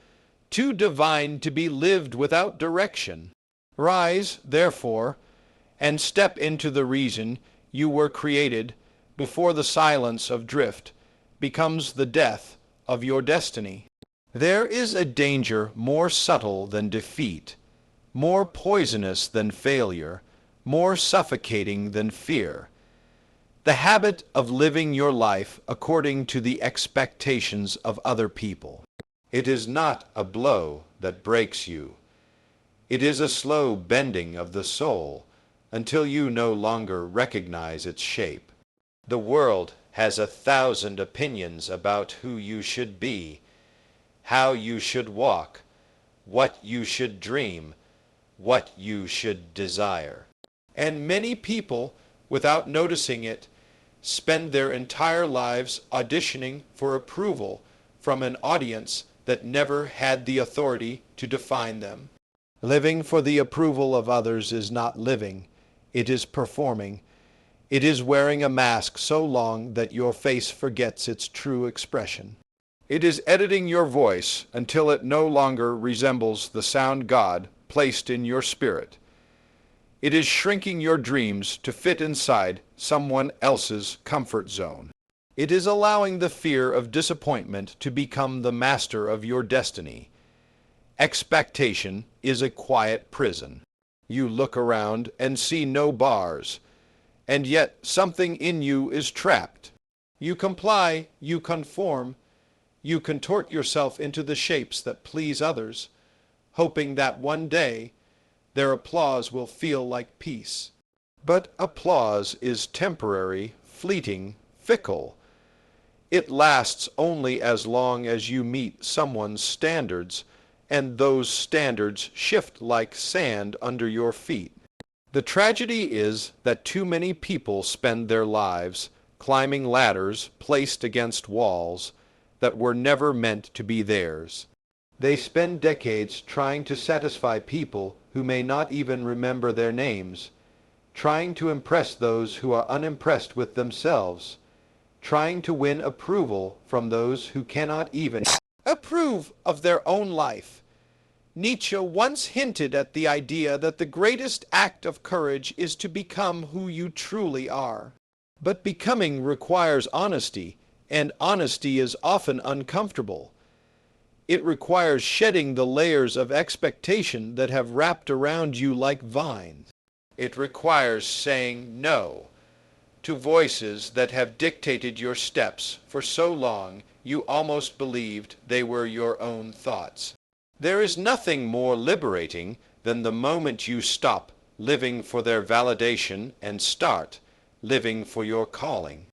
too divine to be lived without direction. Rise, therefore, and step into the reason you were created before the silence of drift becomes the death of your destiny. There is a danger more subtle than defeat, more poisonous than failure, more suffocating than fear. The habit of living your life according to the expectations of other people. It is not a blow that breaks you. It is a slow bending of the soul until you no longer recognize its shape. The world has 1,000 opinions about who you should be, how you should walk, what you should dream, what you should desire. And many people, without noticing it, spend their entire lives auditioning for approval from an audience that never had the authority to define them. Living for the approval of others is not living, it is performing. It is wearing a mask so long that your face forgets its true expression. It is editing your voice until it no longer resembles the sound God placed in your spirit. It is shrinking your dreams to fit inside someone else's comfort zone. It is allowing the fear of disappointment to become the master of your destiny. Expectation is a quiet prison. You look around and see no bars, and yet something in you is trapped. You comply, you conform, you contort yourself into the shapes that please others, hoping that one day their applause will feel like peace. But applause is temporary, fleeting, fickle. It lasts only as long as you meet someone's standards, and those standards shift like sand under your feet. The tragedy is that too many people spend their lives climbing ladders placed against walls that were never meant to be theirs. They spend decades trying to satisfy people who may not even remember their names, trying to impress those who are unimpressed with themselves, trying to win approval from those who cannot even approve of their own life. Nietzsche once hinted at the idea that the greatest act of courage is to become who you truly are. But becoming requires honesty, and honesty is often uncomfortable. It requires shedding the layers of expectation that have wrapped around you like vines. It requires saying no to voices that have dictated your steps for so long you almost believed they were your own thoughts. There is nothing more liberating than the moment you stop living for their validation and start living for your calling.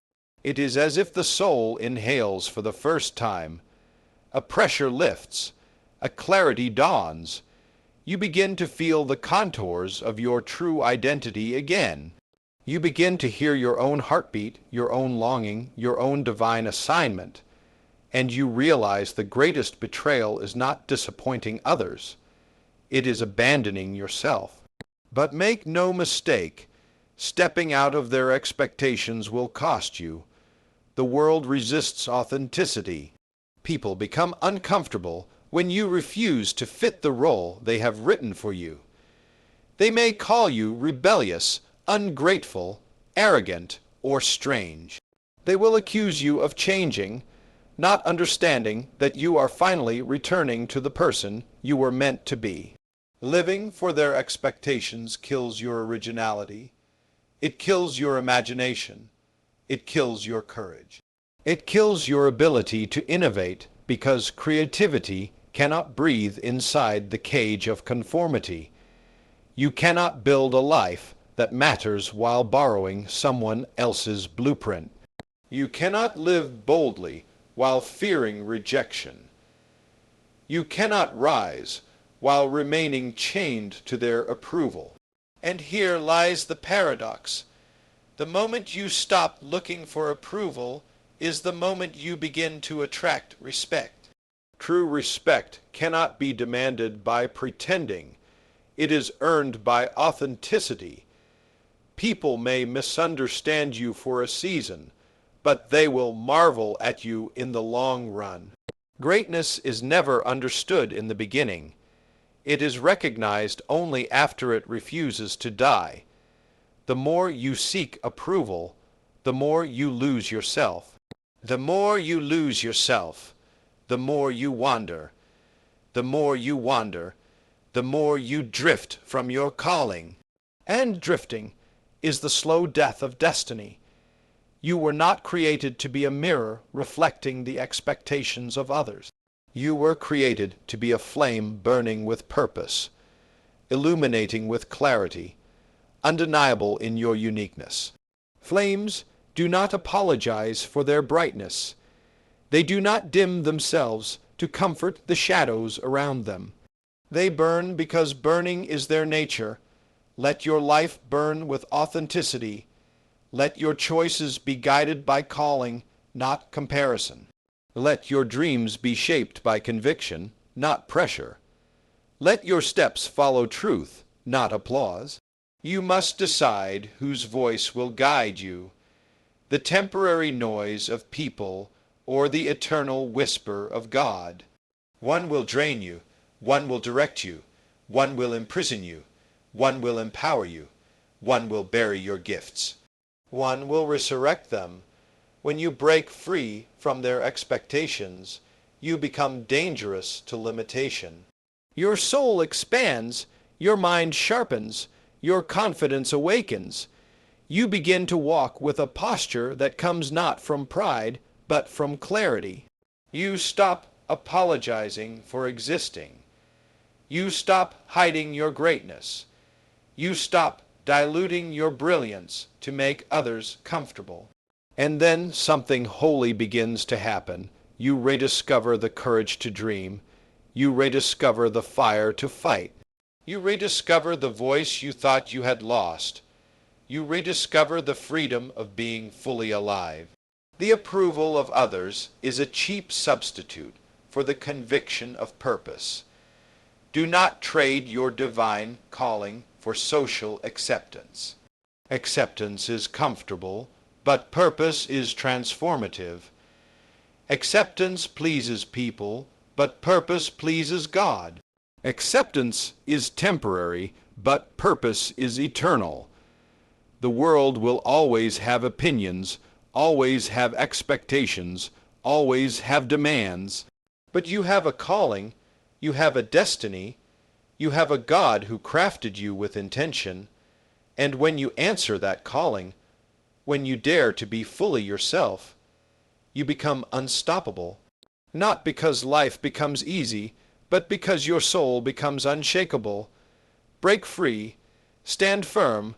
It is as if the soul inhales for the first time. A pressure lifts, a clarity dawns. You begin to feel the contours of your true identity again. You begin to hear your own heartbeat, your own longing, your own divine assignment. And you realize the greatest betrayal is not disappointing others. It is abandoning yourself. But make no mistake, stepping out of their expectations will cost you. The world resists authenticity. People become uncomfortable when you refuse to fit the role they have written for you. They may call you rebellious, ungrateful, arrogant, or strange. They will accuse you of changing, not understanding that you are finally returning to the person you were meant to be. Living for their expectations kills your originality. It kills your imagination. It kills your courage. It kills your ability to innovate because creativity cannot breathe inside the cage of conformity. You cannot build a life that matters while borrowing someone else's blueprint. You cannot live boldly while fearing rejection. You cannot rise while remaining chained to their approval. And here lies the paradox. The moment you stop looking for approval is the moment you begin to attract respect. True respect cannot be demanded by pretending. It is earned by authenticity. People may misunderstand you for a season, but they will marvel at you in the long run. Greatness is never understood in the beginning. It is recognized only after it refuses to die. The more you seek approval, the more you lose yourself. The more you lose yourself, the more you wander. The more you wander, the more you drift from your calling. And drifting is the slow death of destiny. You were not created to be a mirror reflecting the expectations of others. You were created to be a flame burning with purpose, illuminating with clarity, undeniable in your uniqueness. Flames do not apologize for their brightness. They do not dim themselves to comfort the shadows around them. They burn because burning is their nature. Let your life burn with authenticity. Let your choices be guided by calling, not comparison. Let your dreams be shaped by conviction, not pressure. Let your steps follow truth, not applause. You must decide whose voice will guide you, the temporary noise of people or the eternal whisper of God. One will drain you, one will direct you, one will imprison you, one will empower you, one will bury your gifts. One will resurrect them. When you break free from their expectations, you become dangerous to limitation. Your soul expands, your mind sharpens, your confidence awakens. You begin to walk with a posture that comes not from pride, but from clarity. You stop apologizing for existing. You stop hiding your greatness. You stop diluting your brilliance to make others comfortable. And then something holy begins to happen. You rediscover the courage to dream. You rediscover the fire to fight. You rediscover the voice you thought you had lost. You rediscover the freedom of being fully alive. The approval of others is a cheap substitute for the conviction of purpose. Do not trade your divine calling for social acceptance. Acceptance is comfortable, but purpose is transformative. Acceptance pleases people, but purpose pleases God. Acceptance is temporary, but purpose is eternal. The world will always have opinions, always have expectations, always have demands. But you have a calling, you have a destiny, you have a God who crafted you with intention, and when you answer that calling, when you dare to be fully yourself, you become unstoppable, not because life becomes easy, but because your soul becomes unshakable. Break free, stand firm,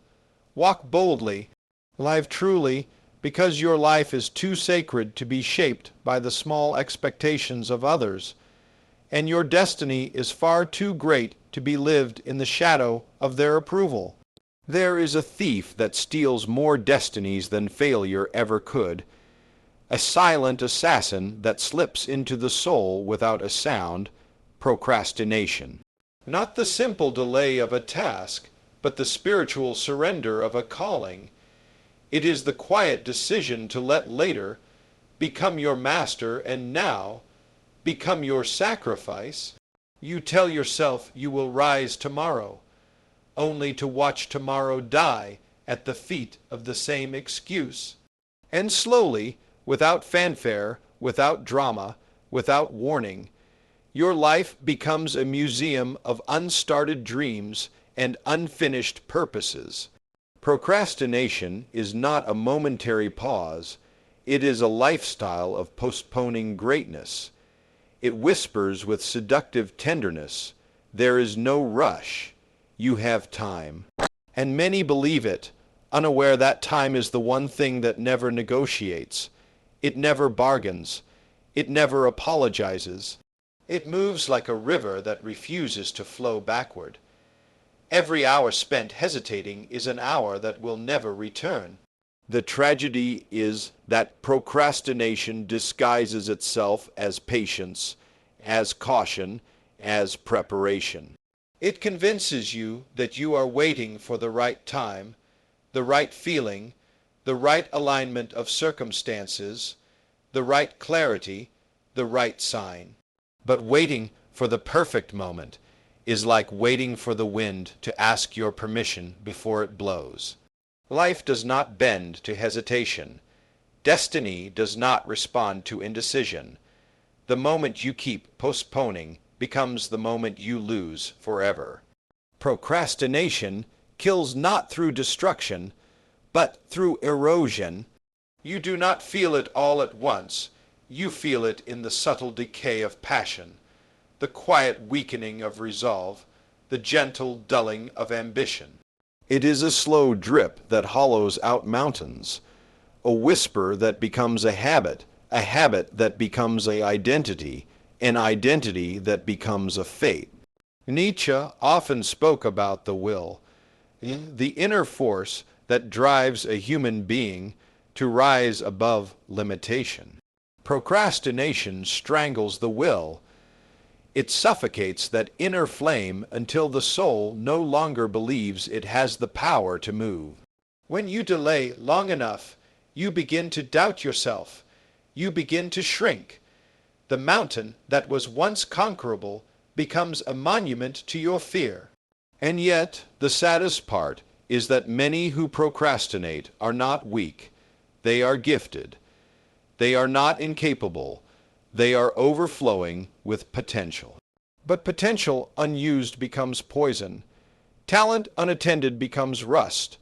walk boldly, live truly, because your life is too sacred to be shaped by the small expectations of others, and your destiny is far too great to be lived in the shadow of their approval. There is a thief that steals more destinies than failure ever could, a silent assassin that slips into the soul without a sound, procrastination. Not the simple delay of a task, but the spiritual surrender of a calling. It is the quiet decision to let later become your master and now become your sacrifice. You tell yourself you will rise tomorrow, only to watch tomorrow die at the feet of the same excuse. And slowly, without fanfare, without drama, without warning, your life becomes a museum of unstarted dreams and unfinished purposes. Procrastination is not a momentary pause. It is a lifestyle of postponing greatness. It whispers with seductive tenderness, "There is no rush. You have time." And many believe it, unaware that time is the one thing that never negotiates. It never bargains. It never apologizes. It moves like a river that refuses to flow backward. Every hour spent hesitating is an hour that will never return. The tragedy is that procrastination disguises itself as patience, as caution, as preparation. It convinces you that you are waiting for the right time, the right feeling, the right alignment of circumstances, the right clarity, the right sign. But waiting for the perfect moment is like waiting for the wind to ask your permission before it blows. Life does not bend to hesitation. Destiny does not respond to indecision. The moment you keep postponing becomes the moment you lose forever. Procrastination kills not through destruction, but through erosion. You do not feel it all at once. You feel it in the subtle decay of passion, the quiet weakening of resolve, the gentle dulling of ambition. It is a slow drip that hollows out mountains, a whisper that becomes a habit that becomes an identity that becomes a fate. Nietzsche often spoke about the will, the inner force that drives a human being to rise above limitation. Procrastination strangles the will. It suffocates that inner flame until the soul no longer believes it has the power to move. When you delay long enough, you begin to doubt yourself. You begin to shrink. The mountain that was once conquerable becomes a monument to your fear. And yet, the saddest part is that many who procrastinate are not weak. They are gifted. They are not incapable. They are overflowing with potential. But potential unused becomes poison. Talent unattended becomes rust.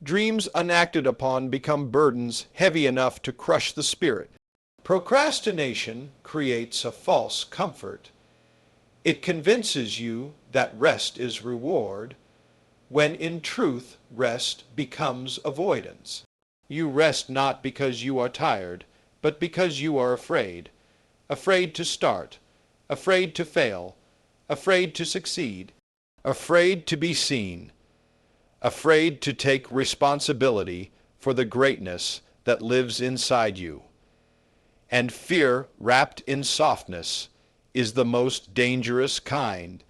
Dreams unacted upon become burdens heavy enough to crush the spirit. Procrastination creates a false comfort. It convinces you that rest is reward, when in truth rest becomes avoidance. You rest not because you are tired, but because you are afraid. Afraid to start, afraid to fail, afraid to succeed, afraid to be seen, afraid to take responsibility for the greatness that lives inside you. And fear wrapped in softness is the most dangerous kind.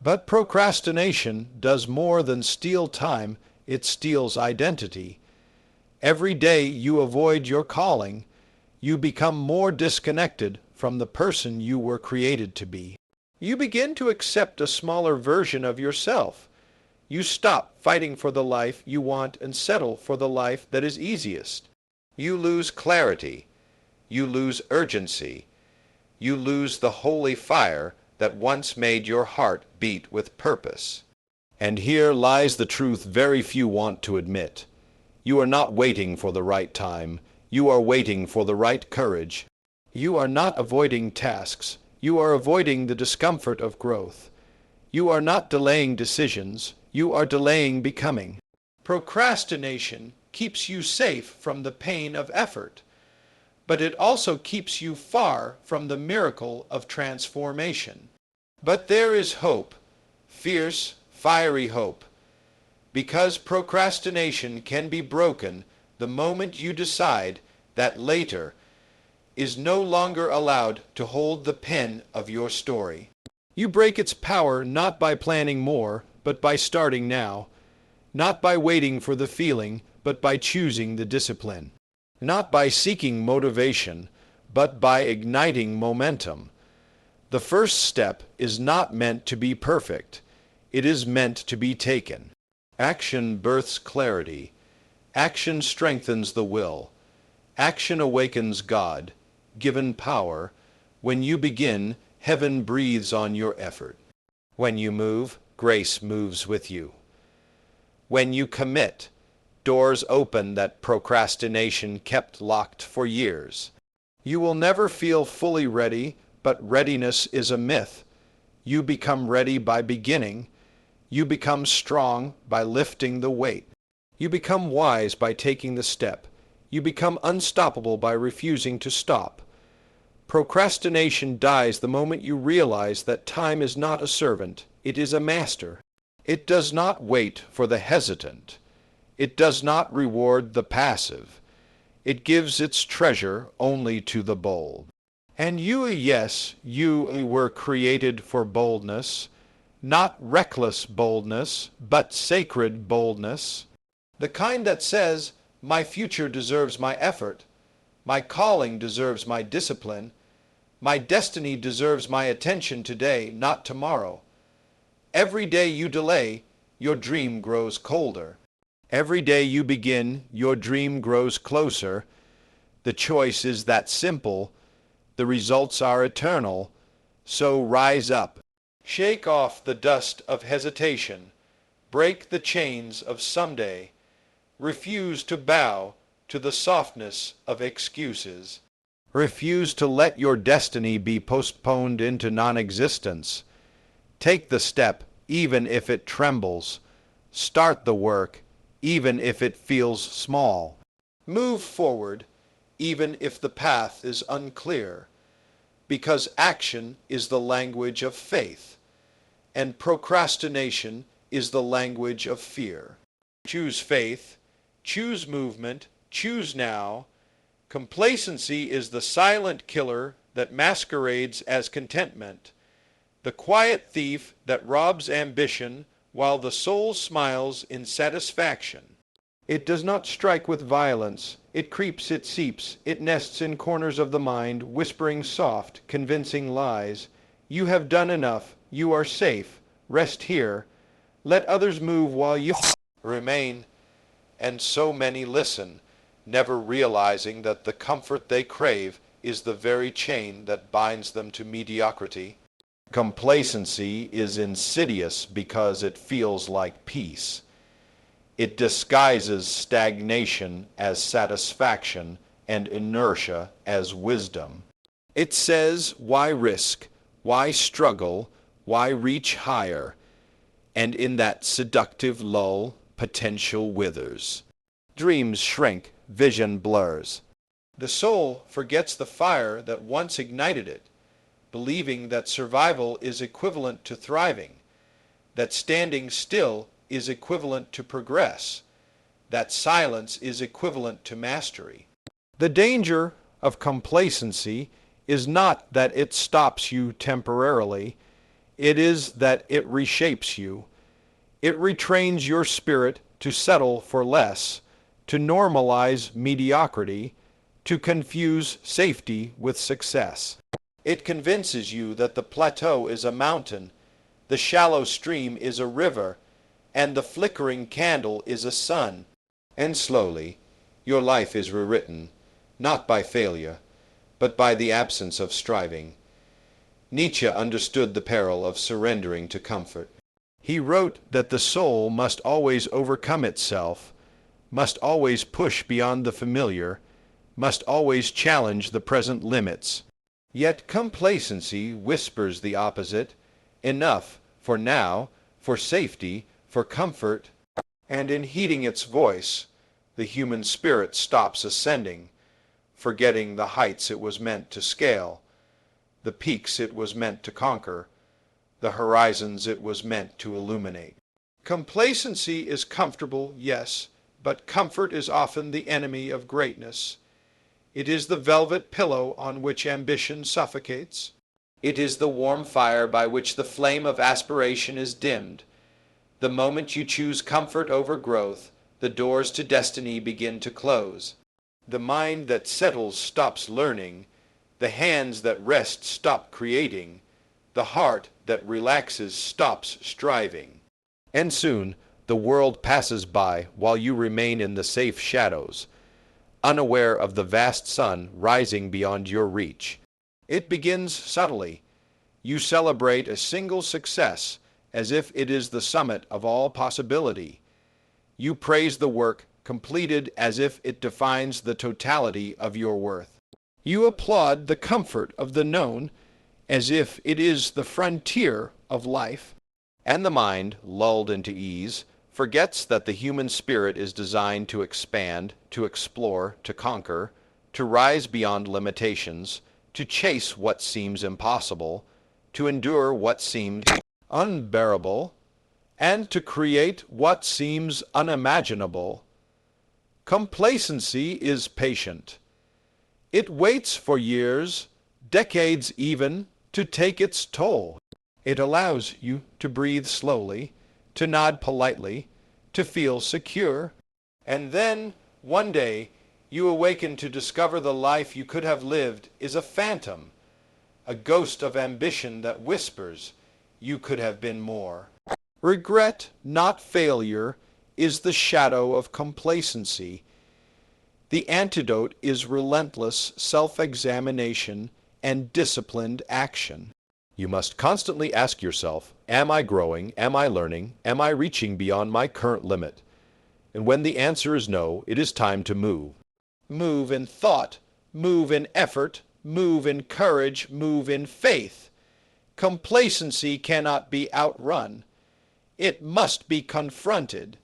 But procrastination does more than steal time, it steals identity. Every day you avoid your calling, you become more disconnected from the person you were created to be. You begin to accept a smaller version of yourself. You stop fighting for the life you want and settle for the life that is easiest. You lose clarity. You lose urgency. You lose the holy fire that once made your heart beat with purpose. And here lies the truth very few want to admit. You are not waiting for the right time. You are waiting for the right courage. You are not avoiding tasks. You are avoiding the discomfort of growth. You are not delaying decisions. You are delaying becoming. Procrastination keeps you safe from the pain of effort, but it also keeps you far from the miracle of transformation. But there is hope, fierce, fiery hope, because procrastination can be broken the moment you decide that later is no longer allowed to hold the pen of your story. You break its power not by planning more, but by starting now, not by waiting for the feeling, but by choosing the discipline, not by seeking motivation, but by igniting momentum. The first step is not meant to be perfect. It is meant to be taken. Action births clarity. Action strengthens the will. Action awakens God, given power. When you begin, heaven breathes on your effort. When you move, grace moves with you. When you commit, doors open that procrastination kept locked for years. You will never feel fully ready, but readiness is a myth. You become ready by beginning. You become strong by lifting the weight. You become wise by taking the step. You become unstoppable by refusing to stop. Procrastination dies the moment you realize that time is not a servant, it is a master. It does not wait for the hesitant. It does not reward the passive. It gives its treasure only to the bold. And you, yes, you were created for boldness, not reckless boldness, but sacred boldness. The kind that says, my future deserves my effort, my calling deserves my discipline, my destiny deserves my attention today, not tomorrow. Every day you delay, your dream grows colder. Every day you begin, your dream grows closer. The choice is that simple. The results are eternal. So rise up. Shake off the dust of hesitation. Break the chains of someday. Refuse to bow to the softness of excuses. Refuse to let your destiny be postponed into non-existence. Take the step, even if it trembles. Start the work, even if it feels small. Move forward, even if the path is unclear, because action is the language of faith, and procrastination is the language of fear. Choose faith, choose movement, choose now. Complacency is the silent killer that masquerades as contentment, the quiet thief that robs ambition while the soul smiles in satisfaction. It does not strike with violence. It creeps, it seeps, it nests in corners of the mind, whispering soft, convincing lies. You have done enough. You are safe. Rest here. Let others move while you remain. And so many listen, never realizing that the comfort they crave is the very chain that binds them to mediocrity. Complacency is insidious because it feels like peace. It disguises stagnation as satisfaction and inertia as wisdom. It says, why risk? Why struggle? Why reach higher? And in that seductive lull, potential withers. Dreams shrink, vision blurs. The soul forgets the fire that once ignited it, believing that survival is equivalent to thriving, that standing still is equivalent to progress, that silence is equivalent to mastery. The danger of complacency is not that it stops you temporarily, it is that it reshapes you. It retrains your spirit to settle for less, to normalize mediocrity, to confuse safety with success. It convinces you that the plateau is a mountain, the shallow stream is a river, and the flickering candle is a sun. And slowly, your life is rewritten, not by failure, but by the absence of striving. Nietzsche understood the peril of surrendering to comfort. He wrote that the soul must always overcome itself, must always push beyond the familiar, must always challenge the present limits. Yet complacency whispers the opposite, enough for now, for safety, for comfort, and in heeding its voice, the human spirit stops ascending, forgetting the heights it was meant to scale, the peaks it was meant to conquer, the horizons it was meant to illuminate. Complacency is comfortable, yes, but comfort is often the enemy of greatness. It is the velvet pillow on which ambition suffocates. It is the warm fire by which the flame of aspiration is dimmed. The moment you choose comfort over growth, the doors to destiny begin to close. The mind that settles stops learning. The hands that rest stop creating. The heart that relaxes stops striving. And soon the world passes by while you remain in the safe shadows, unaware of the vast sun rising beyond your reach. It begins subtly. You celebrate a single success as if it is the summit of all possibility. You praise the work completed as if it defines the totality of your worth. You applaud the comfort of the known as if it is the frontier of life. And the mind, lulled into ease, forgets that the human spirit is designed to expand, to explore, to conquer, to rise beyond limitations, to chase what seems impossible, to endure what seems unbearable, and to create what seems unimaginable. Complacency is patient. It waits for years, decades even, to take its toll. It allows you to breathe slowly, to nod politely, to feel secure. And then, one day, you awaken to discover the life you could have lived is a phantom, a ghost of ambition that whispers, you could have been more. Regret, not failure, is the shadow of complacency. The antidote is relentless self-examination and disciplined action. You must constantly ask yourself, am I growing? Am I learning? Am I reaching beyond my current limit? And when the answer is no, it is time to move. Move in thought, move in effort, move in courage, move in faith. Complacency cannot be outrun. It must be confronted.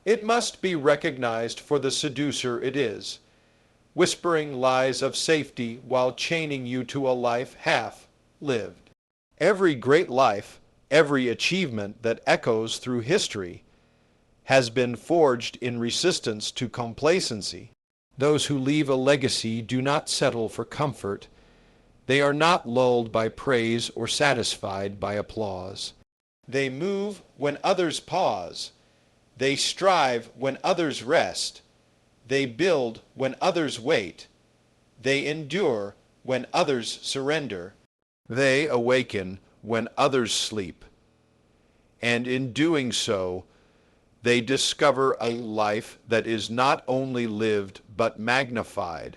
It must be recognized for the seducer it is, whispering lies of safety while chaining you to a life half lived. Every great life, every achievement that echoes through history, has been forged in resistance to complacency. Those who leave a legacy do not settle for comfort. They are not lulled by praise or satisfied by applause. They move when others pause. They strive when others rest. They build when others wait. They endure when others surrender. They awaken when others sleep. And in doing so, they discover a life that is not only lived but magnified,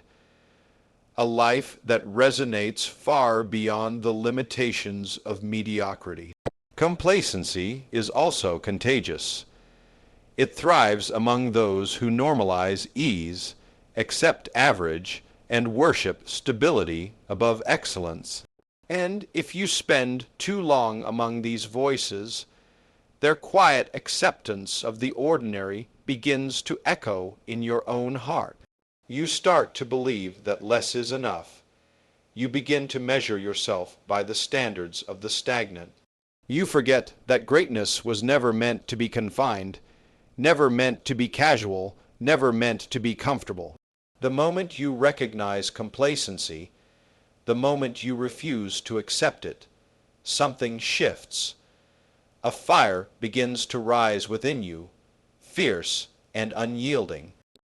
a life that resonates far beyond the limitations of mediocrity. Complacency is also contagious. It thrives among those who normalize ease, accept average, and worship stability above excellence. And if you spend too long among these voices, their quiet acceptance of the ordinary begins to echo in your own heart. You start to believe that less is enough. You begin to measure yourself by the standards of the stagnant. You forget that greatness was never meant to be confined, never meant to be casual, never meant to be comfortable. The moment you recognize complacency, the moment you refuse to accept it, something shifts. A fire begins to rise within you, fierce and unyielding.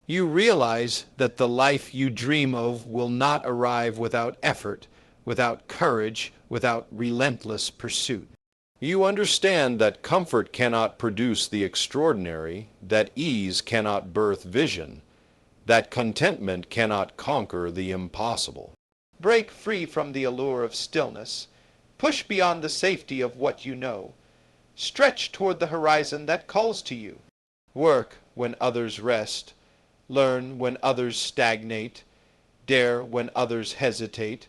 You realize that the life you dream of will not arrive without effort, without courage, without relentless pursuit. You understand that comfort cannot produce the extraordinary, that ease cannot birth vision, that contentment cannot conquer the impossible. Break free from the allure of stillness. Push beyond the safety of what you know. Stretch toward the horizon that calls to you. Work when others rest. Learn when others stagnate. Dare when others hesitate.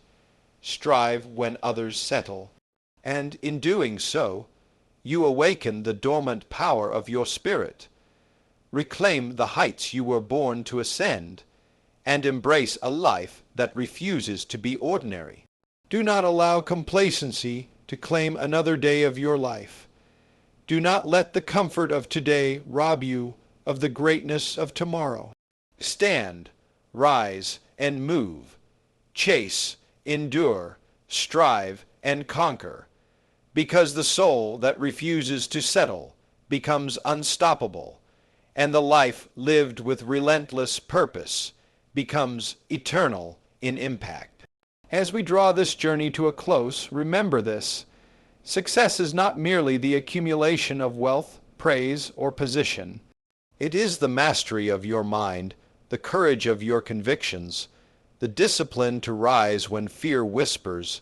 Strive when others settle. And in doing so, you awaken the dormant power of your spirit. Reclaim the heights you were born to ascend, and embrace a life that refuses to be ordinary. Do not allow complacency to claim another day of your life. Do not let the comfort of today rob you of the greatness of tomorrow. Stand, rise, and move. Chase, endure, strive, and conquer. Because the soul that refuses to settle becomes unstoppable, and the life lived with relentless purpose becomes eternal in impact. As we draw this journey to a close, remember this. Success is not merely the accumulation of wealth, praise, or position. It is the mastery of your mind, the courage of your convictions, the discipline to rise when fear whispers,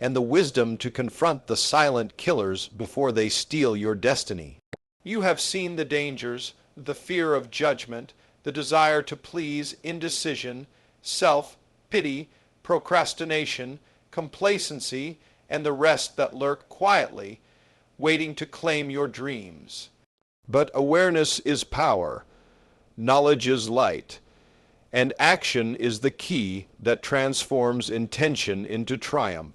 and the wisdom to confront the silent killers before they steal your destiny. You have seen the dangers, the fear of judgment, the desire to please, indecision, self-pity, procrastination, complacency, and the rest that lurk quietly, waiting to claim your dreams. But awareness is power, knowledge is light, and action is the key that transforms intention into triumph.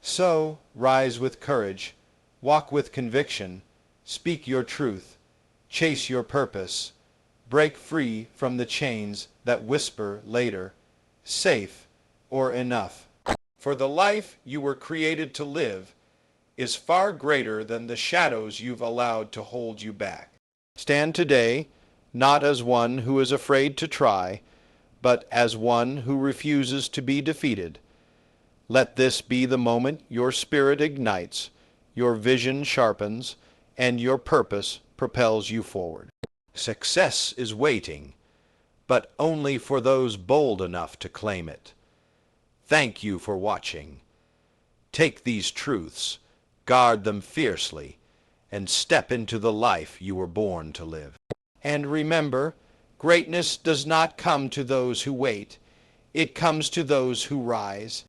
So, rise with courage, walk with conviction, speak your truth, chase your purpose, break free from the chains that whisper later, safe or enough. For the life you were created to live is far greater than the shadows you've allowed to hold you back. Stand today, not as one who is afraid to try, but as one who refuses to be defeated. Let this be the moment your spirit ignites, your vision sharpens, and your purpose propels you forward. Success is waiting, but only for those bold enough to claim it. Thank you for watching. Take these truths, guard them fiercely, and step into the life you were born to live. And remember, greatness does not come to those who wait. It comes to those who rise.